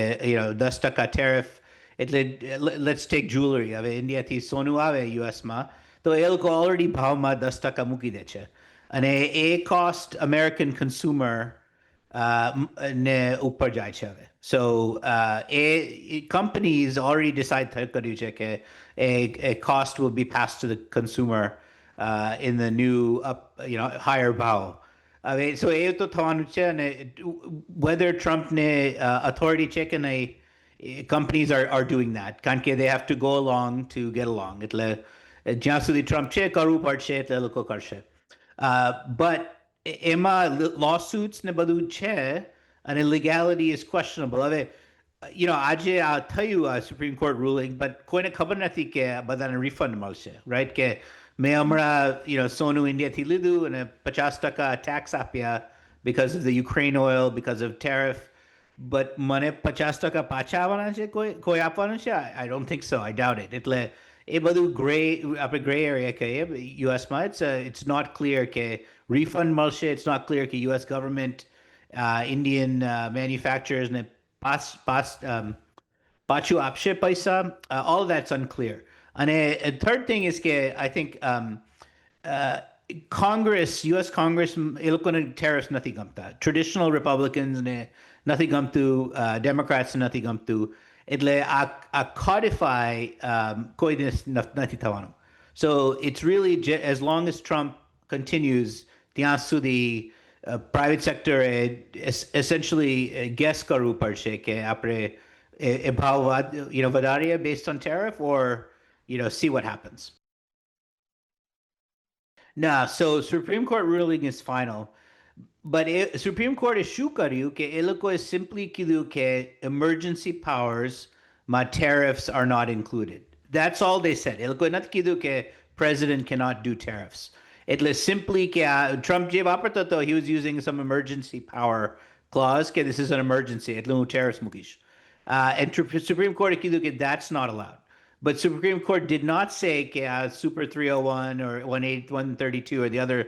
10% tariff. એટલે let's take jewelry. હવે ઇન્ડિયાથી સોનું આવે યુએસમાં તો એ લોકો already ભાવમાં 10% મૂકી દે છે અને એ cost American consumer ને ઉપર જાય છે હવે. So companies already decide કર્યું છે કે a cost will be passed to the consumer in the new higher ભાવ. So એ તો થવાનું છે અને whether Trump ને authority છે કે નહીં, companies are doing that કારણ કે they have to go along to get along. એટલે જ્યાં સુધી Trump છે કરવું પડશે એટલે લોકો કરશે. But એમાં lawsuits ને બધું છે અને legality is questionable. હવે આજે આ થયું આ Supreme Court ruling, but કોઈને ખબર નથી કે બધાને refund મળશે, right? કે મેં હમણાં સોનું ઇન્ડિયાથી લીધું અને 50% tax આપ્યા because of the Ukraine oil, because of tariff. But મને 50% પાછા આવવાના છે કોઈ આપવાનું છે? I don't think so. I doubt it. એટલે એ બધું આપણે ગ્રે એરિયા કહીએ યુએસમાં. It's not clear કે refund મળશે. It's not clear કે US government Indian manufacturers ને પાછું આપશે પૈસા. All that's unclear. And a third thing is કે I think Congress, US Congress, એ લોકોને tariffs નથી ગમતા. Traditional Republicans ને નથી ગમતું, Democrats નથી ગમતું. એટલે આ codify કોઈ નથી થવાનું. So it's really, as long as Trump continues, ત્યાં સુધી private sector essentially guess કરવું પડશે કે આપણે એ ભાવ વધારીએ based on tariff, or see what happens. Nah, so Supreme Court ruling is final. But Supreme Court is શું કર્યું કે એ લોકોએ simply કીધું કે emergency powers my tariffs are not included. That's all they said. એ લોકોએ નથી કીધું કે president cannot do tariffs. એટલે simply કે Trump જે વાપરતો હતો, he was using some emergency power clause કે this is an emergency, એટલે હું tariffs મૂકીશ. And Supreme Court કીધું કે that's not allowed. But Supreme Court did not say કે Super 301 or 132 or the other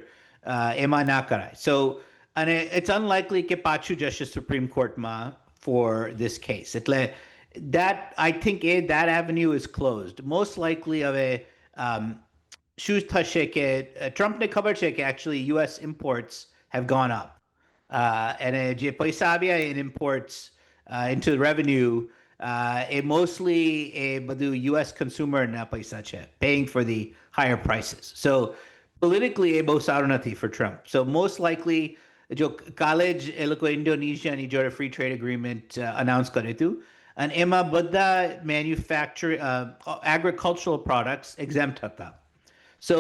એમાં ના કરાય. So, and it's unlikely કે પાછું જશે Supreme Court માં for this case. એટલે that, I think that avenue is closed. Most likely હવે શું થશે કે ટ્રમ્પને ખબર છે કે actually US imports have gone up. And જે પૈસા આવ્યા in imports into revenue, mostly બધું US consumer ના પૈસા છે, paying for the higher prices. So politically બહુ સારું નથી for Trump. So most likely જો કાલે જ એ લોકો ઇન્ડોનેશિયાની જોડે free trade agreement announce કર્યું હતું, અને એમાં બધા agricultural products exempt હતા. So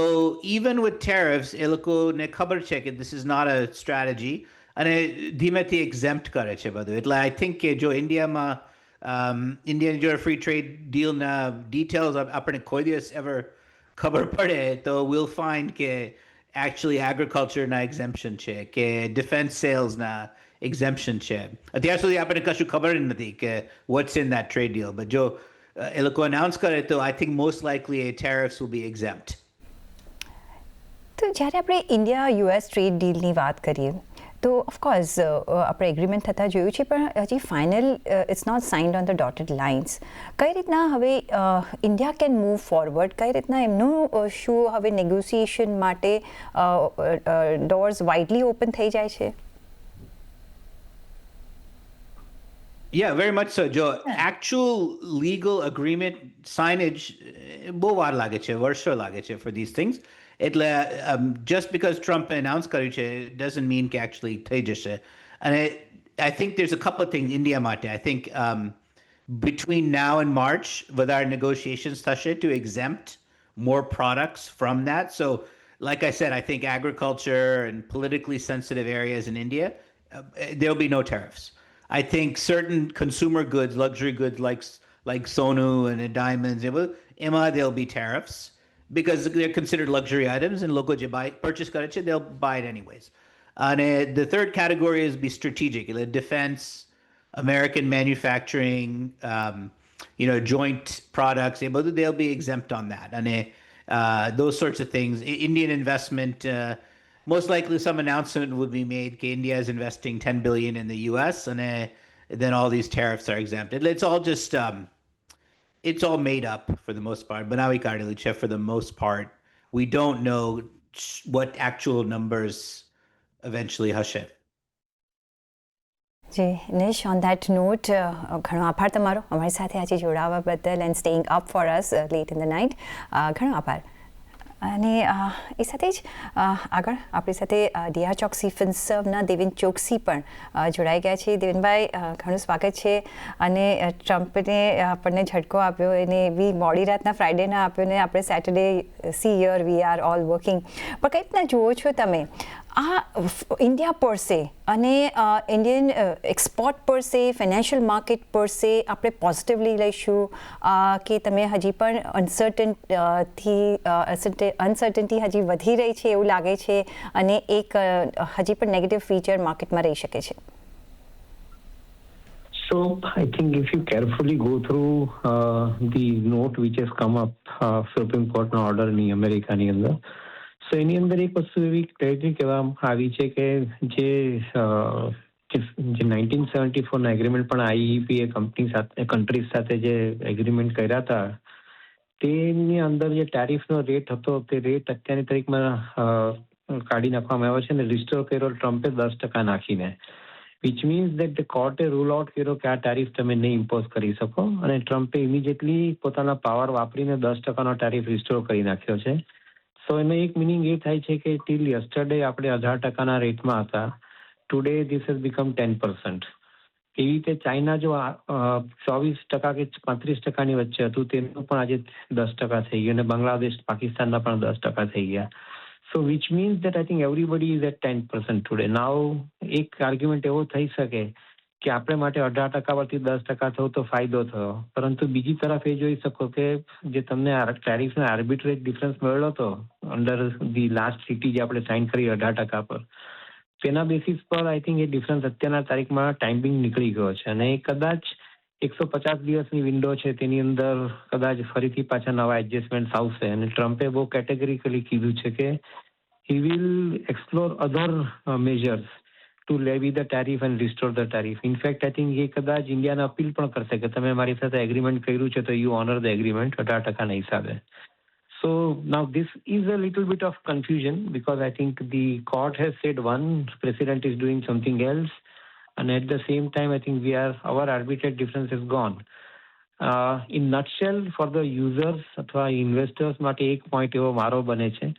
even with tariffs, એ લોકોને ખબર છે કે this is not a strategy, અને ધીમેથી exempt કરે છે બધું. એટલે I think કે જો ઇન્ડિયામાં ઇન્ડિયાની જોડે free trade dealના details આપણે કોઈ દિવસ ever ખબર પડે તો we'll find કે actually agriculture ના exemption છે, કે defense sales ના exemption છે. અત્યાર સુધી આપણે કશું ખબર નથી કે what's in that trade deal. But જો એ લોકો announce કરે તો I think most likely tariffs will be exempt. તો જ્યારે આપણે ઇન્ડિયા US ટ્રેડ ડીલની વાત કરીએ તો ઓફકોર્સ આપણે એગ્રીમેન્ટ થતાં જોયું છે, પણ હજી final it's not signed on the dotted lines. કઈ રીતના હવે ઇન્ડિયા કેન મૂવ ફોરવર્ડ, કઈ રીતના એમનું શું હવે નેગોસિએશન માટે ડોર્સ વાઇડલી ઓપન થઈ જાય છે? Yeah, very much so. Jo actual legal agreement signage બહુ વાર લાગે છે, વર્ષો લાગે છે for these things. એટલે just because Trump announced કર્યું છે doesn't mean કે actually થઈ જશે. And I think there's a couple of things India માટે. I think between now and March વધારે negotiations થશે to exempt more products from that. So like I said, I think agriculture and politically sensitive areas in India, there'll be no tariffs. I think certain consumer goods, luxury goods like Sonu and diamonds, there'll be tariffs because they're considered luxury items, and logo je buy purchase kare che, they'll buy it anyways. And the third category is be strategic, defense, American manufacturing, joint products, they'll be exempt on that. And those sorts of things. Indian investment, most likely some announcement would be made that India is investing $10 billion in the US, and then all these tariffs are exempted. It's all just it's all made up for the most part. Banavi Kardelich, for the most part, we don't know what actual numbers eventually hush it. Ji Nish, on that note ઘણો આભાર તમારો અમારી સાથે આજે જોડાવા બદલ and staying up for us late in the night. ઘણો આભાર. અને એ સાથે જ આગળ આપણી સાથે ડીઆર ચોકસી ફિન્સર્વના દેવેન ચોકસી પણ જોડાઈ ગયા છે. દેવેનભાઈ, ઘણું સ્વાગત છે. અને ટ્રમ્પને આપણને ઝટકો આપ્યો, એને એવી મોડી રાતના ફ્રાઇડેના આપ્યો ને આપણે Saturday C year we are all working. પણ કઈ રીતના જુઓ છો તમે આ ઇન્ડિયા પર સે અને ઇન્ડિયન એક્સપોર્ટ પર સે, ફાઇનાન્શિયલ માર્કેટ પર સે આપણે પોઝિટિવલી લઈશું કે તમે હજી પણ અનસર્ટન્ટી હજી વધી રહી છે એવું લાગે છે અને એક હજી પણ નેગેટિવ ફીચર માર્કેટમાં રહી શકે છે? So So I think if you carefully go through the note which has come up, Supreme Court no order ની અમેરિકાની અંદર, so એની અંદર એક વસ્તુ એવી ક્લિયરલી કહેવામાં આવી છે કે જે 1974 ના એગ્રીમેન્ટ પણ IEP એ કન્ટ્રીઝ સાથે જે એગ્રીમેન્ટ કર્યા હતા તેની અંદર જે ટેરિફનો રેટ હતો તે રેટ અત્યારની તારીખમાં કાઢી નાખવામાં આવ્યો છે અને રિસ્ટોર કર્યો ટ્રમ્પે 10% નાખીને, which means that the court rule out કર્યો કે આ ટેરિફ તમે નહીં ઇમ્પોઝ કરી શકો અને ટ્રમ્પે ઇમિડિયેટલી પોતાના પાવર વાપરીને 10%નો ટેરિફ રિસ્ટોર કરી નાખ્યો છે. સો એનો એક મિનિંગ એ થાય છે કે ટીલ યસ્ટરડે આપણે 18%ના રેટમાં હતા, ટુડે ધીસ હેઝ બીકમ 10%. એવી રીતે ચાઇના જો 24% કે 35%ની વચ્ચે હતું તેનું પણ આજે 10% થઈ ગયું અને બાંગ્લાદેશ પાકિસ્તાનના પણ 10% થઈ ગયા. So which means that I think everybody is at 10% today. Now એક આર્ગ્યુમેન્ટ એવો થઈ શકે કે આપણે માટે 18% પરથી 10% થયું તો ફાયદો થયો, પરંતુ બીજી તરફ એ જોઈ શકો કે જે તમને ટેરિફનો આર્બિટ્રેટ ડિફરન્સ મળ્યો હતો અંડર ધી લાસ્ટ સિટી જે આપણે સાઇન કરી 18% પર, તેના બેસિસ પર આઈ થિંક એ ડિફરન્સ અત્યારના તારીખમાં ટાઈમિંગ નીકળી ગયો છે અને કદાચ 150 દિવસની વિન્ડો છે તેની અંદર કદાચ ફરીથી પાછા નવા એડજસ્ટમેન્ટ આવશે અને ટ્રમ્પે બહુ કેટેગરીકલી કીધું છે કે he will explore other measures to levy the tariff and restore the tariff. In fact, I think ये कदाच इंडिया ने अपील पण करશે કે તમે મારી સાથે એગ્રીમેન્ટ કર્યું છે તો you honor the agreement 18% હિસાબે. So now this is a little bit of confusion because I think the court has said one, president is doing something else, and at the same time I think our arbitrate difference is gone. In nutshell, for the users અથવા investors માટે એક point એવો મારો બને છે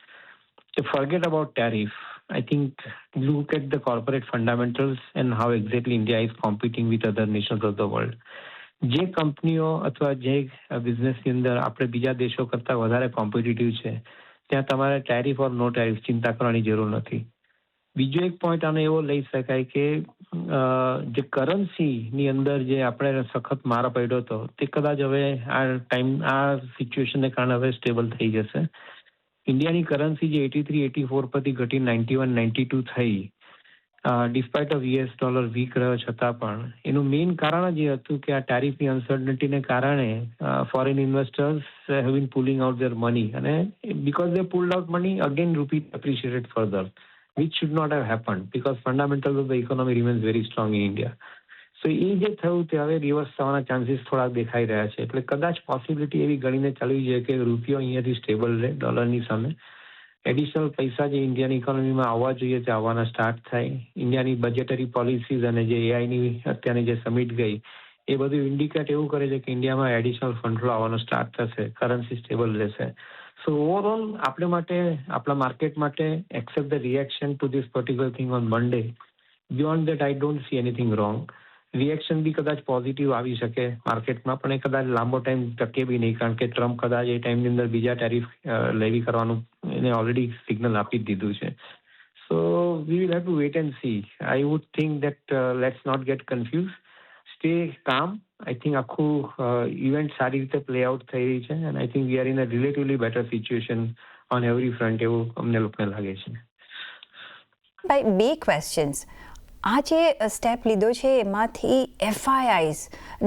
to forget about tariff. I think look at the corporate fundamentals and how exactly India is competing with other nations of the world. જે કંપનીઓ અથવા જે બિઝનેસની અંદર આપણે બીજા દેશો કરતાં વધારે કોમ્પિટિટિવ છે ત્યાં તમારે ટેરિફ ઓર નો ટેરિફ ચિંતા કરવાની જરૂર નથી. બીજો એક પોઈન્ટ આનો એવો લઈ શકાય કે જે કરન્સીની અંદર જે આપણે સખત માર પડ્યો હતો તે કદાચ હવે આ સિચ્યુએશનને કારણે હવે સ્ટેબલ થઈ જશે. ઇન્ડિયાની કરન્સી જે 83-84 પરથી ઘટી 91-92 થઈ, despite of US dollar weak રહ્યો છતાં પણ એનું મેઇન કારણ જ એ હતું કે આ ટેરિફની અનસર્ટનિટીને કારણે foreign investors have been pulling out their money અને because they pulled out money again rupee appreciated further, which should not have happened because fundamentals of the economy remains very strong in India. So એ જે થયું તે હવે reverse થવાના chances થોડાક દેખાઈ રહ્યા છે, એટલે કદાચ પોસિબિલિટી એવી ગણીને ચાલવી જોઈએ કે રૂપિયો અહીંયાથી સ્ટેબલ રહે ડોલરની સામે, એડિશનલ પૈસા જે ઇન્ડિયાની ઇકોનોમીમાં આવવા જોઈએ તે આવવાના સ્ટાર્ટ થાય, ઇન્ડિયાની બજેટરી પોલિસીઝ અને જે એઆઈની અત્યારની જે સમિટ ગઈ એ બધું ઇન્ડિકેટ એવું કરે છે કે ઇન્ડિયામાં એડિશનલ ફંડ ફ્લો આવવાનો સ્ટાર્ટ થશે, કરન્સી સ્ટેબલ રહેશે. So overall, આપણે માટે આપણા માર્કેટ માટે accept the reaction to this particular thing on Monday. Beyond that, I don't see anything wrong. Reaction be કદાચ પોઝિટિવ આવી શકે માર્કેટમાં, પણ એ કદાચ લાંબો ટાઈમ ટકે બી નહીં કારણ કે ટ્રમ્પ કદાચ એ ટાઈમની અંદર બીજા ટેરિફ લેવી કરવાનું એને ઓલરેડી સિગ્નલ આપી જ દીધું છે. So we will have to wait and see. I would think that let's not get confuse, stay calm. I think આખું ઇવેન્ટ સારી રીતે પ્લે આઉટ થઈ રહી છે and I think we are in a relatively better situation on every front એવું અમને લોકોને લાગે છે. ભાઈ, બે ક્વેશ્ચન્સ. આ જે સ્ટેપ લીધો છે એમાંથી FIIs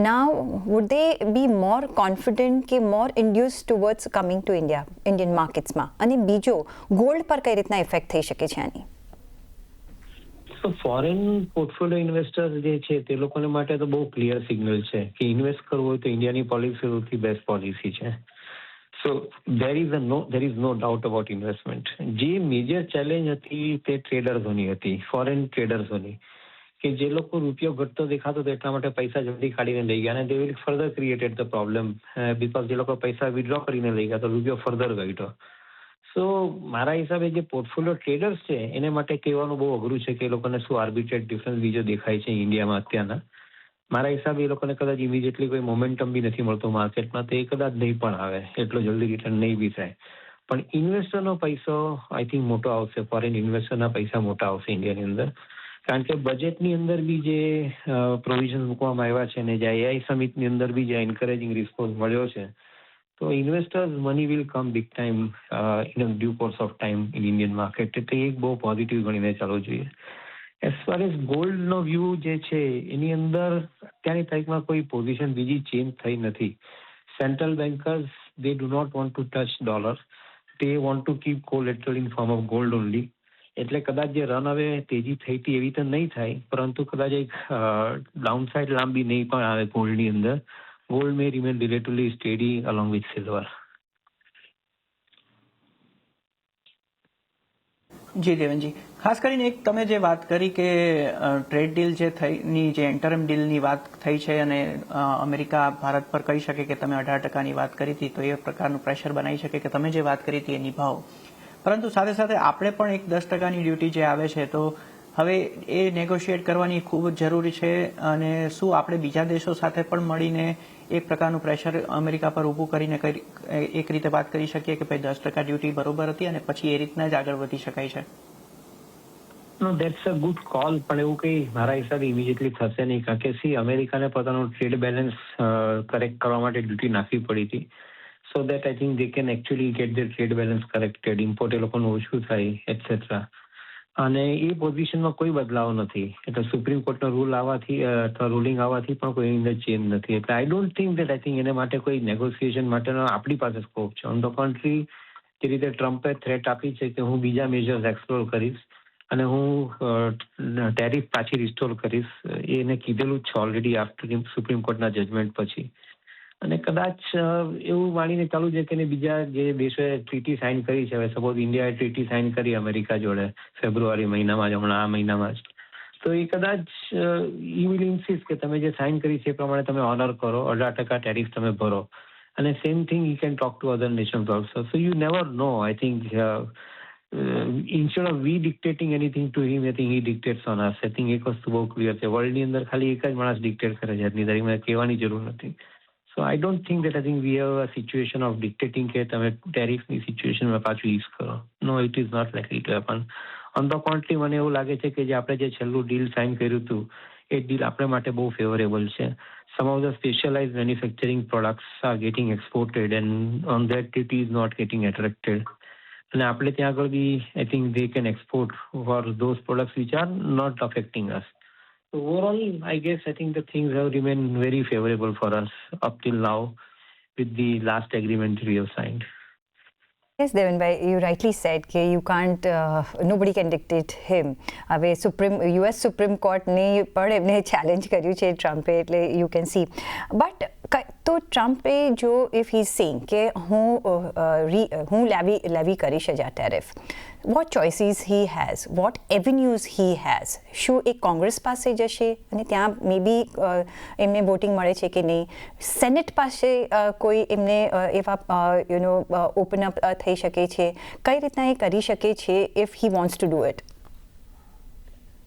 now would they be more confident કે more induce towards coming to Indian માર્કેટ્સમાં, અને બીજો ગોલ્ડ પર કઈ રીતના ઇફેક્ટ થઈ શકે છે આની? So foreign portfolio investors જે છે તે લોકોને માટે તો બહુ ક્લિયર સિગ્નલ છે કે ઇન્વેસ્ટ કરવું હોય તો ઇન્ડિયાની પોલિસી સૌથી બેસ્ટ પોલિસી છે. So there is no doubt about investment. જે મેજર ચેલેન્જ હતી તે ટ્રેડર્સોની હતી, ફોરેન ટ્રેડર્સોની, કે જે લોકો રૂપિયો ઘટતો દેખાતો તો એટલા માટે પૈસા જલ્દી કાઢીને લઈ ગયા અને they will further created the problem because જે લોકો પૈસા વિડ્રો કરીને લઈ ગયા તો રૂપિયો ફર્ધર ઘટ્યો. સો મારા હિસાબે જે પોર્ટફોલિયો ટ્રેડર્સ છે એને માટે કહેવાનું બહુ અઘરું છે કે એ લોકોને શું આર્બિટ્રેટ ડિફરન્સ બીજો દેખાય છે ઇન્ડિયામાં અત્યારના. મારા હિસાબે એ લોકોને કદાચ ઇમિડિયેટલી કોઈ મોમેન્ટમ બી નથી મળતું માર્કેટમાં, તો એ કદાચ નહીં પણ આવે, એટલો જલ્દી રિટર્ન નહીં બી થાય. પણ ઇન્વેસ્ટરનો પૈસો આઈ થિંક મોટો આવશે, ફોરેન ઇન્વેસ્ટરના પૈસા મોટા આવશે ઇન્ડિયાની અંદર, કારણ કે બજેટની અંદર બી જે પ્રોવિઝન મૂકવામાં આવ્યા છે ને જે AI સમિટની અંદર બી જે એન્કરેજિંગ રિસ્પોન્સ મળ્યો છે, તો investors money will come big time in due course of time in Indian market. એટલે એક બહુ પોઝિટિવ ગણીને ચાલવું જોઈએ. એઝ ફાર એઝ ગોલ્ડનો વ્યૂ જે છે એની અંદર અત્યારની તારીખમાં કોઈ પોઝિશન બીજી ચેન્જ થઈ નથી. Central bankers they do not want to touch dollar. They want to keep collateral in form of gold only. એટલે કદાચ જે રન હવે તેજી થઈ હતી એવી તો નહીં થાય, પરંતુ કદાચ એક ડાઉનસાઇડ લાંબી નહીં પણ આવે ગોલ્ડની અંદર. Gold may remain relatively steady along with silver. Ji Devanji, ખાસ કરીને એક તમે જે વાત કરી કે ટ્રેડ ડીલ જે થઈની જે ઇન્ટરમ ડીલની વાત થઈ છે અને અમેરિકા ભારત પર કહી શકે કે તમે 18%ની વાત કરી હતી તો એ પ્રકારનું પ્રેશર બનાવી શકે કે તમે જે વાત કરી હતી એ નિભાવો, પરંતુ સાથે સાથે આપણે પણ એક 10%ની ડ્યુટી જે આવે છે તો હવે એ નેગોશિએટ કરવાની ખૂબ જ જરૂરી છે. અને શું આપણે બીજા દેશો સાથે પણ મળીને એક પ્રકારનું પ્રેશર અમેરિકા પર ઊભું કરીને એક રીતે વાત કરી શકીએ કે ભાઈ 10% ડ્યુટી બરોબર હતી અને પછી એ રીતના જ આગળ વધી શકાય છે? નો દેટ્સ અ ગુડ કોલ, પણ એવું કંઈ મારા હિસાબે ઇમિડિયેટલી થશે નહીં, કારણ કે અમેરિકાને પોતાનું ટ્રેડ બેલેન્સ કરેક્ટ કરવા માટે ડ્યુટી નાખવી પડી હતી. So that I think they can actually get the trade balance corrected, import એ લોકોનું ઓછું થાય એટસેટ્રા. અને એ પોઝિશનમાં કોઈ બદલાવ નથી. એટલે સુપ્રીમ કોર્ટનો રૂલ આવવાથી અથવા રૂલિંગ આવવાથી પણ કોઈ અંદર ચેન્જ નથી. એટલે I don't think that I think એને માટે કોઈ નેગોશિએશન માટેનો આપણી પાસે સ્કોપ છે. ઓન ધ કન્ટ્રી, જે રીતે ટ્રમ્પે થ્રેટ આપી છે કે હું બીજા મેજર્સ એક્સપ્લોર કરીશ અને હું ટેરિફ પાછી રિસ્ટોર કરીશ, એને કીધેલું જ છે ઓલરેડી આફ્ટર સુપ્રીમ કોર્ટના જજમેન્ટ પછી. અને કદાચ એવું માનીને ચાલુ છે કે બીજા જે દેશોએ ટ્રીટી સાઇન કરી છે, હવે સપોઝ ઇન્ડિયાએ ટ્રીટી સાઇન કરી અમેરિકા જોડે ફેબ્રુઆરી મહિનામાં જ, હમણાં આ મહિનામાં જ, તો એ કદાચ ઈ વિલ ઇન્સિસ્ટ કે તમે જે સાઇન કરી છે એ પ્રમાણે તમે ઓનર કરો, 18% ટેરિફ તમે ભરો. અને same thing you can talk to other nations also. So you never know. I think instead of we dictating anything to him, I think he dictates on us. I think એક વસ્તુ બહુ clear છે, વર્લ્ડની અંદર ખાલી એક જ માણસ dictate કરે છે આજની તારીખમાં, કહેવાની જરૂર નથી. So I don't think that I think we have a situation of dictating કે તમે ટેરિફની સિચ્યુએશનમાં પાછું યુઝ કરો. No, it is not likely to happen. On the contrary, મને એવું લાગે છે કે જે આપણે જે છેલ્લું ડીલ સાઇન કર્યું હતું એ ડીલ આપણે માટે બહુ ફેવરેબલ છે. Some of the specialized manufacturing products are getting exported and on that duty is not getting attracted. અને આપણે ત્યાં આગળ બી I think they can export for those products which are not affecting us. So overall, I guess I think the things have remained very favorable for us up till now with the last agreement we have signed. Yes, Devanbhai, you rightly said that you can't, nobody can dictate him. હવે US Supreme Court ને પણ એમને challenge કર્યું છે ટ્રમ્પે, એટલે you can see. But તો ટ્રમ્પે જો if he's saying કે હું લેવી કરીશ જ આ tariff, what choices he has, what avenues he has? શું એ કોંગ્રેસ પાસે જશે અને ત્યાં મે બી એમને વોટિંગ મળે છે કે નહીં? સેનેટ પાસે કોઈ એમને એવા ઓપન અપ થઈ શકે છે? કઈ રીતના એ કરી શકે છે if he wants to do it?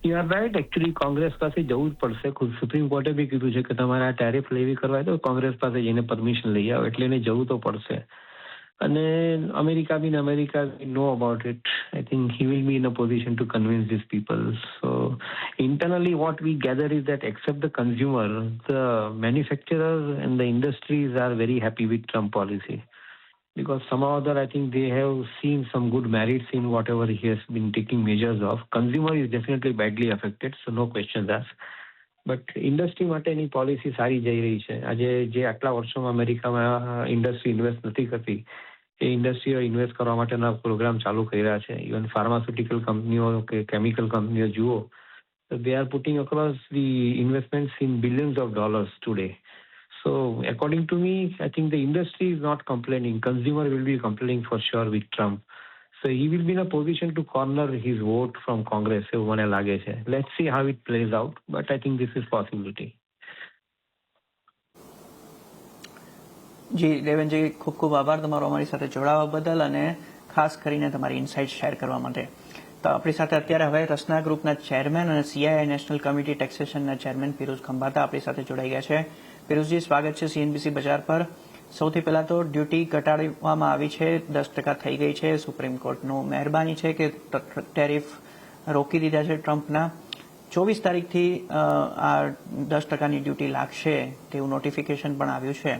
You are right. Actually, Congress પાસે જવું જ પડશે. ખુદ સુપ્રીમ કોર્ટે બી કીધું છે કે તમારે આ ટેરિફ લેવી કરવા તો કોંગ્રેસ પાસે જઈને પરમિશન લઈ આવો, એટલે એને જવું તો પડશે. અને America know about it. I think he will be in a position to convince these people. So internally what we gather is that except the consumer, the manufacturers and the industries are very happy with Trump policy. Because somehow or other I think they have seen some good merits in whatever he has been taking measures of. Consumer is definitely badly affected, so no questions asked. But industry માટે એની policy સારી જઈ રહી છે. આજે જે આટલા વર્ષોમાં અમેરિકામાં ઇન્ડસ્ટ્રી ઇન્વેસ્ટ નથી કરતી, એ ઇન્ડસ્ટ્રીઓ ઇન્વેસ્ટ કરવા માટેના પ્રોગ્રામ ચાલુ કર્યા છે. ઇવન ફાર્માસ્યુટિકલ કંપનીઓ કે કેમિકલ કંપનીઓ જુઓ, they are putting across the investments in billions of dollars today. So according to me, I think the industry is not complaining. Consumer will be complaining for sure with Trump. So he will be in a position to corner his vote from Congress. એવું મને લાગે છે. Let's see how it plays out, but I think this is possibility. જી દેવેનજી, ખૂબ ખૂબ આભાર તમારો અમારી સાથે જોડાવા બદલ અને ખાસ કરીને તમારી ઇનસાઇટ શેર કરવા માટે. તો આપણી સાથે અત્યારે હવે રસના ગ્રુપના ચેરમેન અને CII નેશનલ કમિટી ટેક્સેશનના ચેરમેન પિરુઝ ખંભાતા આપણી સાથે જોડાઈ ગયા છે. પિરુઝજી, સ્વાગત છે CNBC બજાર પર. સૌથી પહેલા તો ડ્યુટી ઘટાડવામાં આવી છે, 10% થઈ ગઈ છે. સુપ્રીમ કોર્ટનું મહેરબાની છે કે ટેરિફ રોકી દીધા છે ટ્રમ્પના. 24 તારીખથી આ 10%ની ડ્યુટી લાગશે તેવું નોટિફિકેશન પણ આવ્યું છે.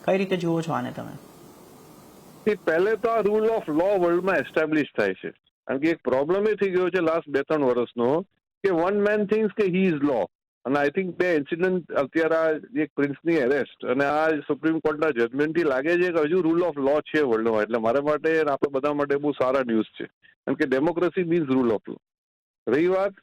કઈ રીતે જુઓ છો આને તમે? પહેલે તો આ રૂલ ઓફ લો વર્લ્ડમાં એસ્ટાબ્લિશ થાય છે, કારણ કે એક પ્રોબ્લેમ એ થઈ ગયો છે લાસ્ટ 2-3 વર્ષનો કે વન મેન થિંગ્સ કે હી ઇઝ લો. અને આઈ થિંક બે ઇન્સિડન્ટ અત્યારે આ એક પ્રિન્સની એરેસ્ટ અને આ સુપ્રીમ કોર્ટના જજમેન્ટથી લાગે છે કે હજુ રૂલ ઓફ લો છે વર્લ્ડમાં. એટલે મારા માટે આપણે બધા માટે બહુ સારા ન્યૂઝ છે, કારણ કે ડેમોક્રેસી મીન્સ રૂલ ઓફ લો. રહી વાત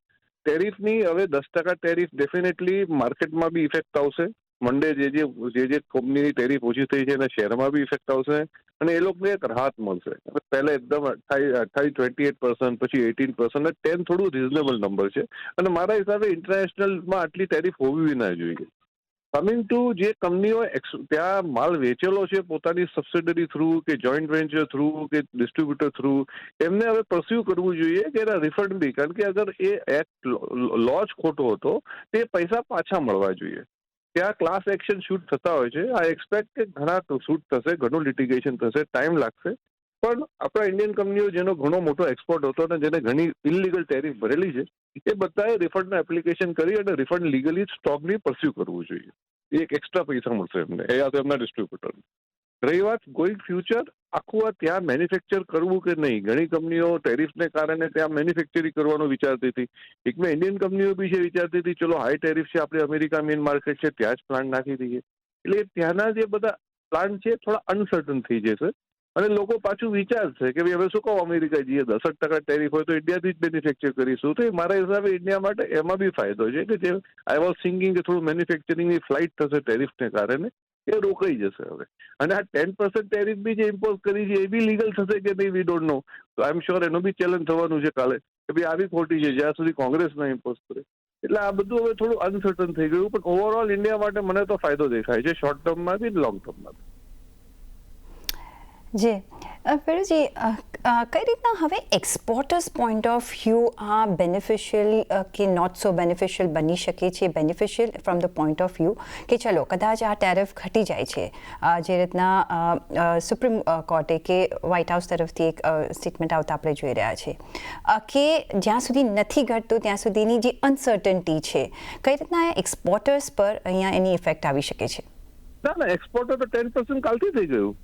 ટેરિફની, હવે 10% ટેરિફ ડેફિનેટલી માર્કેટમાં બી ઇફેક્ટ આવશે. મંડે જે કંપનીની ટેરિફ ઓછી થઈ છે એના શેરમાં બી ઇફેક્ટ આવશે અને એ લોકોને એક રાહત મળશે. પહેલા એકદમ 28%, પછી 18%, 10 થોડું રિઝનેબલ નંબર છે અને મારા હિસાબે ઇન્ટરનેશનલમાં આટલી ટેરિફ હોવી ના જોઈએ. કમિંગ ટુ જે કંપનીઓ ત્યાં માલ વેચેલો છે પોતાની સબસિડરી થ્રુ કે જોઈન્ટ વેન્ચર થ્રુ કે ડિસ્ટ્રીબ્યુટર થ્રુ, એમને હવે પરસ્યુ કરવું જોઈએ કે એના રિફંડ બી, કારણ કે અગર એ એક્ટ લો જ ખોટો હતો તે પૈસા પાછા મળવા જોઈએ. ત્યાં ક્લાસ એક્શન શૂટ થતા હોય છે. આઈ એક્સપેક્ટ કે ઘણા શૂટ થશે, ઘણું લિટિગેશન થશે, ટાઈમ લાગશે, પણ આપણા ઇન્ડિયન કંપનીઓ જેનો ઘણો મોટો એક્સપોર્ટ હતો અને જેને ઘણી ઇલીગલ ટેરિફ ભરેલી છે એ બધાએ રિફંડનું એપ્લિકેશન કરી અને રિફંડ લીગલી સ્ટોકની પરસ્યુ કરવું જોઈએ. એક એક્સ્ટ્રા પૈસા મળશે એમને, એ યા તો એમના ડિસ્ટ્રીબ્યુટરને. રહી વાત ગોઈંગ ફ્યુચર, આખું આ ત્યાં મેન્યુફેક્ચર કરવું કે નહીં. ઘણી કંપનીઓ ટેરિફને કારણે ત્યાં મેન્યુફેક્ચરિંગ કરવાનું વિચારતી હતી. એક મેં ઇન્ડિયન કંપનીઓ બી છે વિચારતી હતી ચલો હાઈ ટેરિફ છે, આપણે અમેરિકા મેઇન માર્કેટ છે ત્યાં જ પ્લાન્ટ નાખી દઈએ. એટલે ત્યાંના જે બધા પ્લાન્ટ છે થોડા અનસર્ટન થઈ જશે અને લોકો પાછું વિચારશે કે ભાઈ હવે શું કહું અમેરિકા જઈએ, 10% ટેરિફ હોય તો ઇન્ડિયાથી જ મેન્યુફેક્ચર કરીશું. તો એ મારા હિસાબે ઇન્ડિયા માટે એમાં બી ફાયદો છે કે જે આઈ વોઝ થિંકિંગ કે થોડું મેન્યુફેક્ચરિંગની ફ્લાઇટ થશે ટેરિફને કારણે, એ રોકાઈ જશે હવે. અને આ 10% ટેરિફ બી જે ઇમ્પોઝ કરી છે એ બી લીગલ થશે કે નહીં વી ડોન્ટ નો. તો આઈ એમ શ્યોર એનો બી ચેલેન્જ થવાનું છે કાલે કે ભાઈ આવી ખોટી છે જ્યાં સુધી કોંગ્રેસ ના ઇમ્પોઝ કરે. એટલે આ બધું હવે થોડું અનસર્ટન થઈ ગયું, પણ ઓવરઓલ ઇન્ડિયા માટે મને તો ફાયદો દેખાય છે, શોર્ટ ટર્મમાં બી લોંગ ટર્મમાં બી. જી ફિરોઝજી, કઈ રીતના હવે એક્સપોર્ટર્સ પોઈન્ટ ઓફ વ્યૂ આ બેનિફિશિયલ કે નોટ સો બેનિફિશિયલ બની શકે છે? Beneficial from the point of view કે ચલો કદાચ આ ટેરિફ ઘટી જાય છે, જે રીતના સુપ્રીમ કોર્ટે કે વ્હાઇટ હાઉસ તરફથી એક સ્ટેટમેન્ટ આવતા આપણે જોઈ રહ્યા છે કે જ્યાં સુધી નથી ઘટતું ત્યાં સુધીની જે અનસર્ટનિટી છે, કઈ રીતના એક્સપોર્ટર્સ પર અહીંયા એની ઇફેક્ટ આવી શકે છે? ના, એક્સપોર્ટર તો 10% કાલથી થઈ ગયું.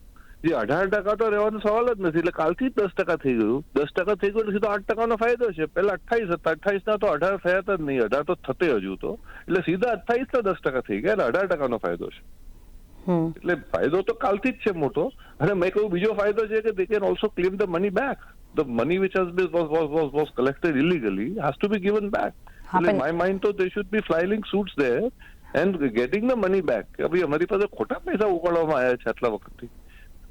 જે 18% તો રહેવાનો સવાલ જ નથી. એટલે કાલથી જ 10% થઈ ગયું. 10% થઈ ગયું એટલે સીધો 8%નો ફાયદો છે. પહેલા 28 હતા, 28 તો 18 થયા જ નહીં, 18 તો થતે હજુ તો, એટલે સીધા 28 ના 10% થઈ ગયા એટલે 18%નો ફાયદો છે. એટલે ફાયદો તો કાલથી જ છે મોટો. અને મેં કહ્યું બીજો ફાયદો છે કે they can also claim the money back. The money which was collected illegally has to be given back. એટલે માય માઇન્ડ તો they should be filing suits there and getting the money back. કે ભાઈ અમારી પાસે ખોટા પૈસા ઉપાડવામાં આવ્યા છે આટલા વખતથી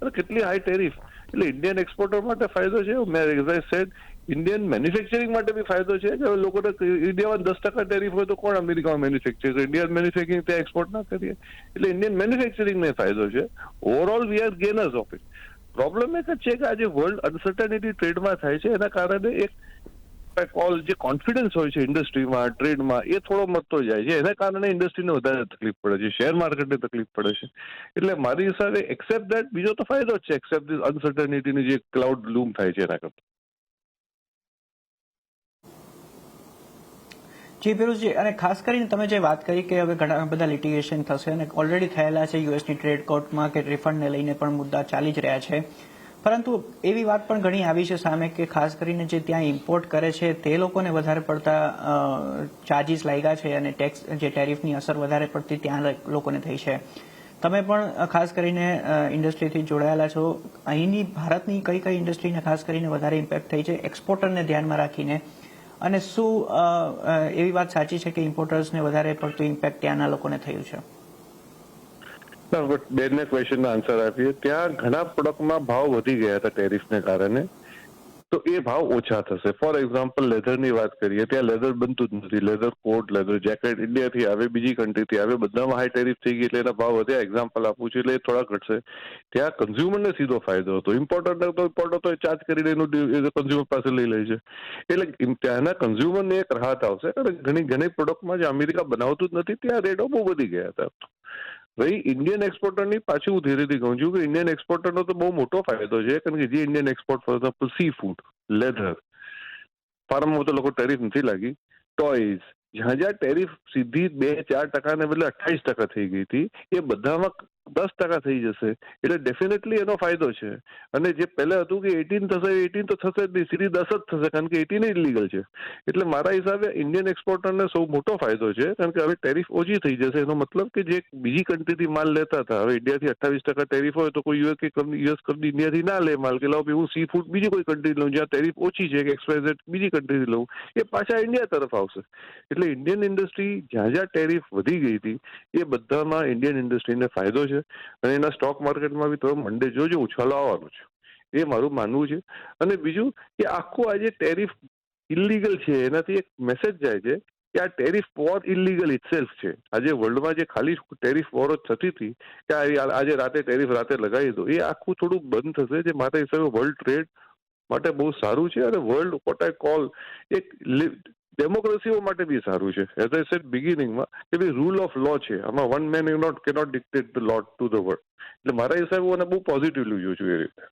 અને કેટલી હાઈ ટેરિફ. એટલે ઇન્ડિયન એક્સપોર્ટર માટે ફાયદો છે. મેં as I said Indian manufacturing માટે બી ફાયદો છે કે લોકોને ઇન્ડિયામાં 10% ટેરિફ હોય તો કોણ અમેરિકામાં મેન્યુફેક્ચર કરે? ઇન્ડિયન મેન્યુફેક્ચરિંગ ત્યાં એક્સપોર્ટ ના કરીએ. એટલે ઇન્ડિયન મેન્યુફેક્ચરિંગને ફાયદો છે. Overall we are gainers of it. Problem એક જ છે કે આજે વર્લ્ડ અનસર્ટનિટી ટ્રેડમાં થાય છે, એના કારણે એક ઓલ જે કોન્ફિડન્સ હોય છે ઇન્ડસ્ટ્રીમાં ટ્રેડમાં એ થોડો મળતો જાય છે. એના કારણે ઇન્ડસ્ટ્રીને વધારે તકલીફ પડે છે, શેર માર્કેટને તકલીફ પડે છે. એટલે મારી હિસાબે એક્સેપ્ટ દેટ બીજો તો ફાયદો જ છે, એક્સેપ્ટ ધીસ અનસર્ટનિટીની જે ક્લાઉડ લૂમ થાય છે એના કરતા. જી ફિરોઝજી, અને ખાસ કરીને તમે જે વાત કરી કે હવે ઘણા બધા લિટિગેશન થશે અને ઓલરેડી થયેલા છે યુએસની ટ્રેડ કોર્ટમાં કે રિફંડને લઈને પણ મુદ્દા ચાલી જ રહ્યા છે, પરંતુ એવી વાત પણ ઘણી આવી છે સામે કે ખાસ કરીને જે ત્યાં ઇમ્પોર્ટ કરે છે તે લોકોને વધારે પડતા ચાર્જીસ લાગ્યા છે અને ટેક્સ જે ટેરિફની અસર વધારે પડતી ત્યાં લોકોને થઈ છે. તમે પણ ખાસ કરીને ઇન્ડસ્ટ્રીથી જોડાયેલા છો, અહીંની ભારતની કઈ કઈ ઇન્ડસ્ટ્રીને ખાસ કરીને વધારે ઇમ્પેક્ટ થઈ છે એક્સપોર્ટરને ધ્યાનમાં રાખીને, અને શું એવી વાત સાચી છે કે ઇમ્પોર્ટર્સને વધારે પડતું ઇમ્પેક્ટ ત્યાંના લોકોને થયું છે? બેનને ક્વેશ્ચનનો આન્સર આપીએ. ત્યાં ઘણા પ્રોડક્ટમાં ભાવ વધી ગયા હતા ટેરિફને કારણે, તો એ ભાવ ઓછા થશે. ફોર એક્ઝામ્પલ લેધરની વાત કરીએ, ત્યાં લેધર બનતું જ નથી. લેધર કોટ, લેધર જેકેટ ઇન્ડિયાથી આવે, બીજી કન્ટ્રીથી આવે, બધામાં હાઈ ટેરિફ થઈ ગઈ એટલે એના ભાવ વધ્યા. એક્ઝામ્પલ આપું છું એટલે એ થોડા ઘટશે. ત્યાં કન્ઝ્યુમરને સીધો ફાયદો હતો. ઇમ્પોર્ટરને તો ઇમ્પોર્ટર તો ચાર્જ કરીને એનું કન્ઝ્યુમર પાસે લઈ લે છે. એટલે ત્યાંના કન્ઝ્યુમરને એક રાહત આવશે. ઘણી પ્રોડક્ટમાં જે અમેરિકા બનાવતું જ નથી ત્યાં રેટો બહુ વધી ગયા હતા. ભાઈ ઇન્ડિયન એક્સપોર્ટરની પાછું હું ધીરે ધીરે કહું છું કે ઇન્ડિયન એક્સપોર્ટરનો તો બહુ મોટો ફાયદો છે, કારણ કે જે Indian export for example sea food, leather, ફાર્મમાં તો લોકો ટેરિફ નથી લાગી, ટોયઝ, જ્યાં ટેરિફ સીધી 2-4% ને બદલે 28% થઈ ગઈ હતી, એ બધામાં 10% થઈ જશે, એટલે ડેફિનેટલી એનો ફાયદો છે. અને જે પહેલા હતું કે 18 થશે, 18 તો થશે જ નહીં, સીધી 10 જ થશે, કારણ કે 18 ઇલીગલ છે. એટલે મારા હિસાબે ઇન્ડિયન એક્સપોર્ટરને સૌ મોટો ફાયદો છે, કારણ કે હવે ટેરિફ ઓછી થઈ જશે. એનો મતલબ કે જે બીજી કન્ટ્રીથી માલ લેતા હતા, હવે ઇન્ડિયાથી 28% ટેરિફ હોય તો કોઈ યુએસ કંપની ઇન્ડિયાથી ના લે માલ, કે લાવો હું સી ફૂડ બીજી કોઈ કન્ટ્રી લઉં જ્યાં ટેરિફ ઓછી છે, કે XYZ બીજી કન્ટ્રીથી લઉં, એ પાછા ઇન્ડિયા તરફ આવશે. એટલે ઇન્ડિયન ઇન્ડસ્ટ્રી જ્યાં જ્યાં ટેરિફ વધી ગઈ હતી એ બધામાં ઇન્ડિયન ઇન્ડસ્ટ્રીને ફાયદો છે. અને એના સ્ટોક માર્કેટમાં બી તમે મંડે જોજો ઉછાળો આવવાનો છે, એ મારું માનવું છે. અને બીજું કે આખું આજે ટેરિફ ઇલીગલ છે, એનાથી એક મેસેજ જાય છે કે આ ટેરિફ વોર ઇલીગલ ઇટસેલ્ફ છે. આજે વર્લ્ડમાં જે ખાલી ટેરિફ વોર થતી હતી કે આજે રાતે ટેરિફ રાતે લગાવી દો, એ આખું થોડુંક બંધ થશે, જે મારા હિસાબે વર્લ્ડ ટ્રેડ માટે બહુ સારું છે. અને વર્લ્ડ વોટ આઈ કોલ એક ડેમોક્રેસીઓ માટે બી સારું છે. એઝ આઈ સેડ બિગિનિંગમાં કે ભાઈ રૂલ ઓફ લો છે, આમાં one man cannot dictate the law to the world. એટલે મારા હિસાબે હું બહુ પોઝિટિવલી જોઉં છું એ રીતે.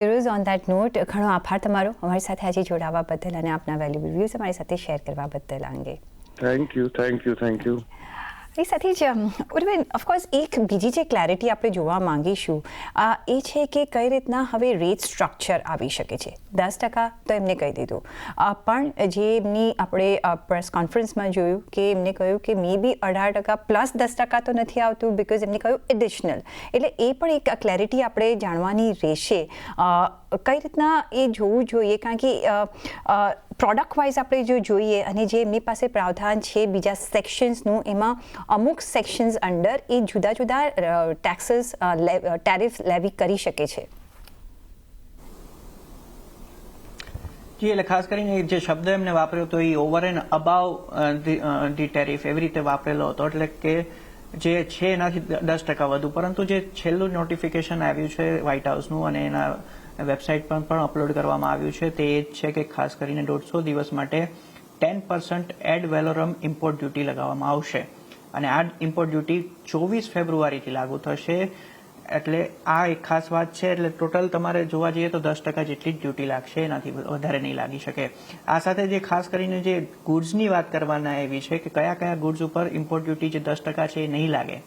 ફિરોઝ, ઓન ધેટ નોટ ઘણો આભાર તમારો અમારી સાથે આજે જોડાવા બદલ અને આપના વેલ્યુબલ વ્યૂઝ અમારી સાથે શેર કરવા બદલ. આ અંગે થેન્ક યુ. એ સાથે જ ઉર્વિન, ઓફકોર્સ એક બીજી જે ક્લેરિટી આપણે જોવા માંગીશું એ છે કે કઈ રીતના હવે રેટ સ્ટ્રક્ચર આવી શકે છે. 10% તો એમને કહી દીધું, પણ જે એમની આપણે પ્રેસ કોન્ફરન્સમાં જોયું કે એમને કહ્યું કે મે બી 18% પ્લસ 10% તો નથી આવતું, બિકોઝ એમને કહ્યું એડિશનલ. એટલે એ પણ એક ક્લેરિટી આપણે જાણવાની રહેશે કઈ રીતના એ જોવું જોઈએ, કારણ કે પ્રોડક્ટ વાઇઝ આપણે જો જોઈએ અને જે એમની પાસે પ્રાવધાન છે બીજા સેક્શન્સનું, એમાં અમુક સેક્શન્સ અંડર એ જુદા જુદા ટેક્સીસ ટેરિફ લેવી કરી શકે છે. જી, એટલે ખાસ કરીને જે શબ્દ એમને વાપર્યો હતો એ over and above the tariff એવી રીતે વાપરેલો હતો, એટલે કે જે છે એનાથી 10% વધુ. પરંતુ જે છેલ્લું નોટિફિકેશન આવ્યું છે વ્હાઇટ હાઉસનું અને એના વેબસાઇટ પર પણ અપલોડ કરવામાં આવ્યું છે, તે એ જ છે કે ખાસ કરીને 150 દિવસ માટે 10% એડ વેલોરમ ઇમ્પોર્ટ ડ્યુટી લગાવવામાં આવશે. અને આ ઇમ્પોર્ટ ડ્યુટી 24 ફેબ્રુઆરીથી લાગુ થશે. એટલે આ એક ખાસ વાત છે. એટલે ટોટલ તમારે જોવા જઈએ તો 10% જેટલી જ ડ્યુટી લાગશે, એનાથી વધારે નહીં લાગી શકે. આ સાથે જે ખાસ કરીને જે ગુડ્સની વાત કરવાના એવી છે કે કયા કયા ગુડ્સ ઉપર ઇમ્પોર્ટ ડ્યુટી જે 10% છે એ નહીં લાગે,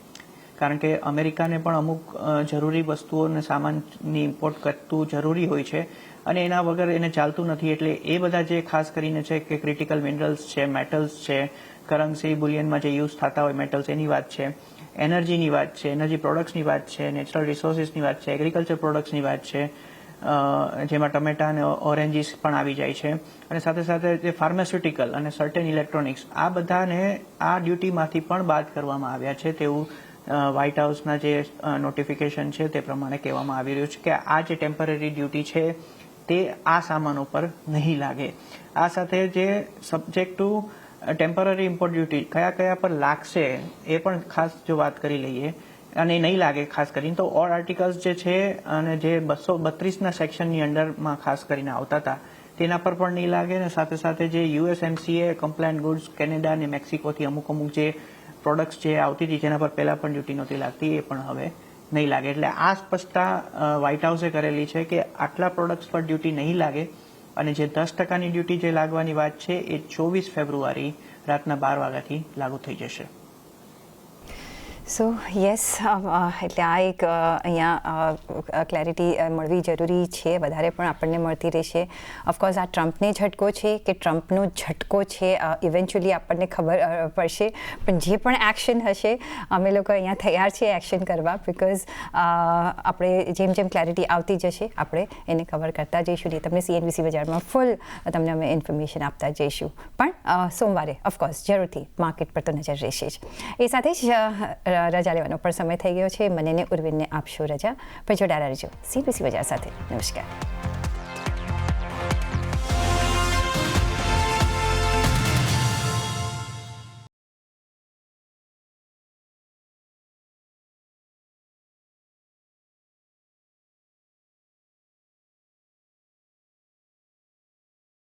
કારણ કે અમેરિકાને પણ અમુક જરૂરી વસ્તુઓ અને સામાનની ઇમ્પોર્ટ કરતું જરૂરી હોય છે અને એના વગર એને ચાલતું નથી. એટલે એ બધા જે ખાસ કરીને છે કે ક્રિટિકલ મિનરલ્સ છે, મેટલ્સ છે, કરન્સી બુલિયનમાં જે યુઝ થતા હોય મેટલ્સ, એની વાત છે, એનર્જીની વાત છે, એનર્જી પ્રોડક્ટ્સની વાત છે, નેચરલ રિસોર્સિસની વાત છે, એગ્રીકલ્ચર પ્રોડક્ટ્સની વાત છે, જેમાં ટમેટા અને ઓરેન્જીસ પણ આવી જાય છે. અને સાથે સાથે જે ફાર્માસ્યુટિકલ અને સર્ટેન ઇલેક્ટ્રોનિક્સ, આ બધાને આ ડ્યુટીમાંથી પણ બાદ કરવામાં આવ્યા છે, તેવું વ્હાઇટ હાઉસના જે નોટિફિકેશન છે તે પ્રમાણે કહેવામાં આવી રહ્યું છે કે આ જે ટેમ્પરરી ડ્યુટી છે તે આ સામાનો પર નહીં લાગે. આ સાથે જે subject to temporary import duty કયા કયા પર લાગશે એ પણ ખાસ જો વાત કરી લઈએ, અને નહીં લાગે ખાસ કરીને તો ઓલ આર્ટિકલ્સ જે છે અને જે 232ના સેક્શનની અંડરમાં ખાસ કરીને આવતા હતા તેના પર પણ નહીં લાગે. અને સાથે સાથે જે USMCA કમ્પ્લાયન્ટ ગુડ્સ કેનેડા અને મેક્સિકોથી અમુક જે પ્રોડક્ટ્સ જે આવતી હતી જેના પર પહેલા પણ ડ્યુટી નહોતી લાગતી, એ પણ હવે નહીં લાગે. એટલે આ સ્પષ્ટતા વ્હાઇટ હાઉસે કરેલી છે કે આટલા પ્રોડક્ટ્સ પર ડ્યુટી નહીં લાગે. અને જે 10%ની ડ્યુટી જે લાગવાની વાત છે એ 24 ફેબ્રુઆરી રાતના 12 વાગ્યાથી લાગુ થઈ જશે. સો યસ, એટલે આ એક અહીંયા ક્લેરિટી મળવી જરૂરી છે, વધારે પણ આપણને મળતી રહેશે. ઓફકોર્સ આ ટ્રમ્પને ઝટકો છે કે ટ્રમ્પનો ઝટકો છે ઇવેન્ચ્યુઅલી આપણને ખબર પડશે, પણ જે પણ એક્શન હશે અમે લોકો અહીંયા તૈયાર છીએ એક્શન કરવા, બિકોઝ આપણે જેમ જેમ ક્લેરિટી આવતી જશે આપણે એને કવર કરતા જઈશું ને તમને CNBC બજારમાં ફૂલ તમને અમે ઇન્ફોર્મેશન આપતા જઈશું. પણ સોમવારે ઓફકોર્સ જરૂરથી માર્કેટ પર તો નજર રહેશે જ. એ સાથે જ રજા લેવાનો પણ સમય થઈ ગયો છે. મને ને ઉર્વિનને આપશો રજા, પણ જોડાયેલા રહેજો CNBC બજાર સાથે. નમસ્કાર.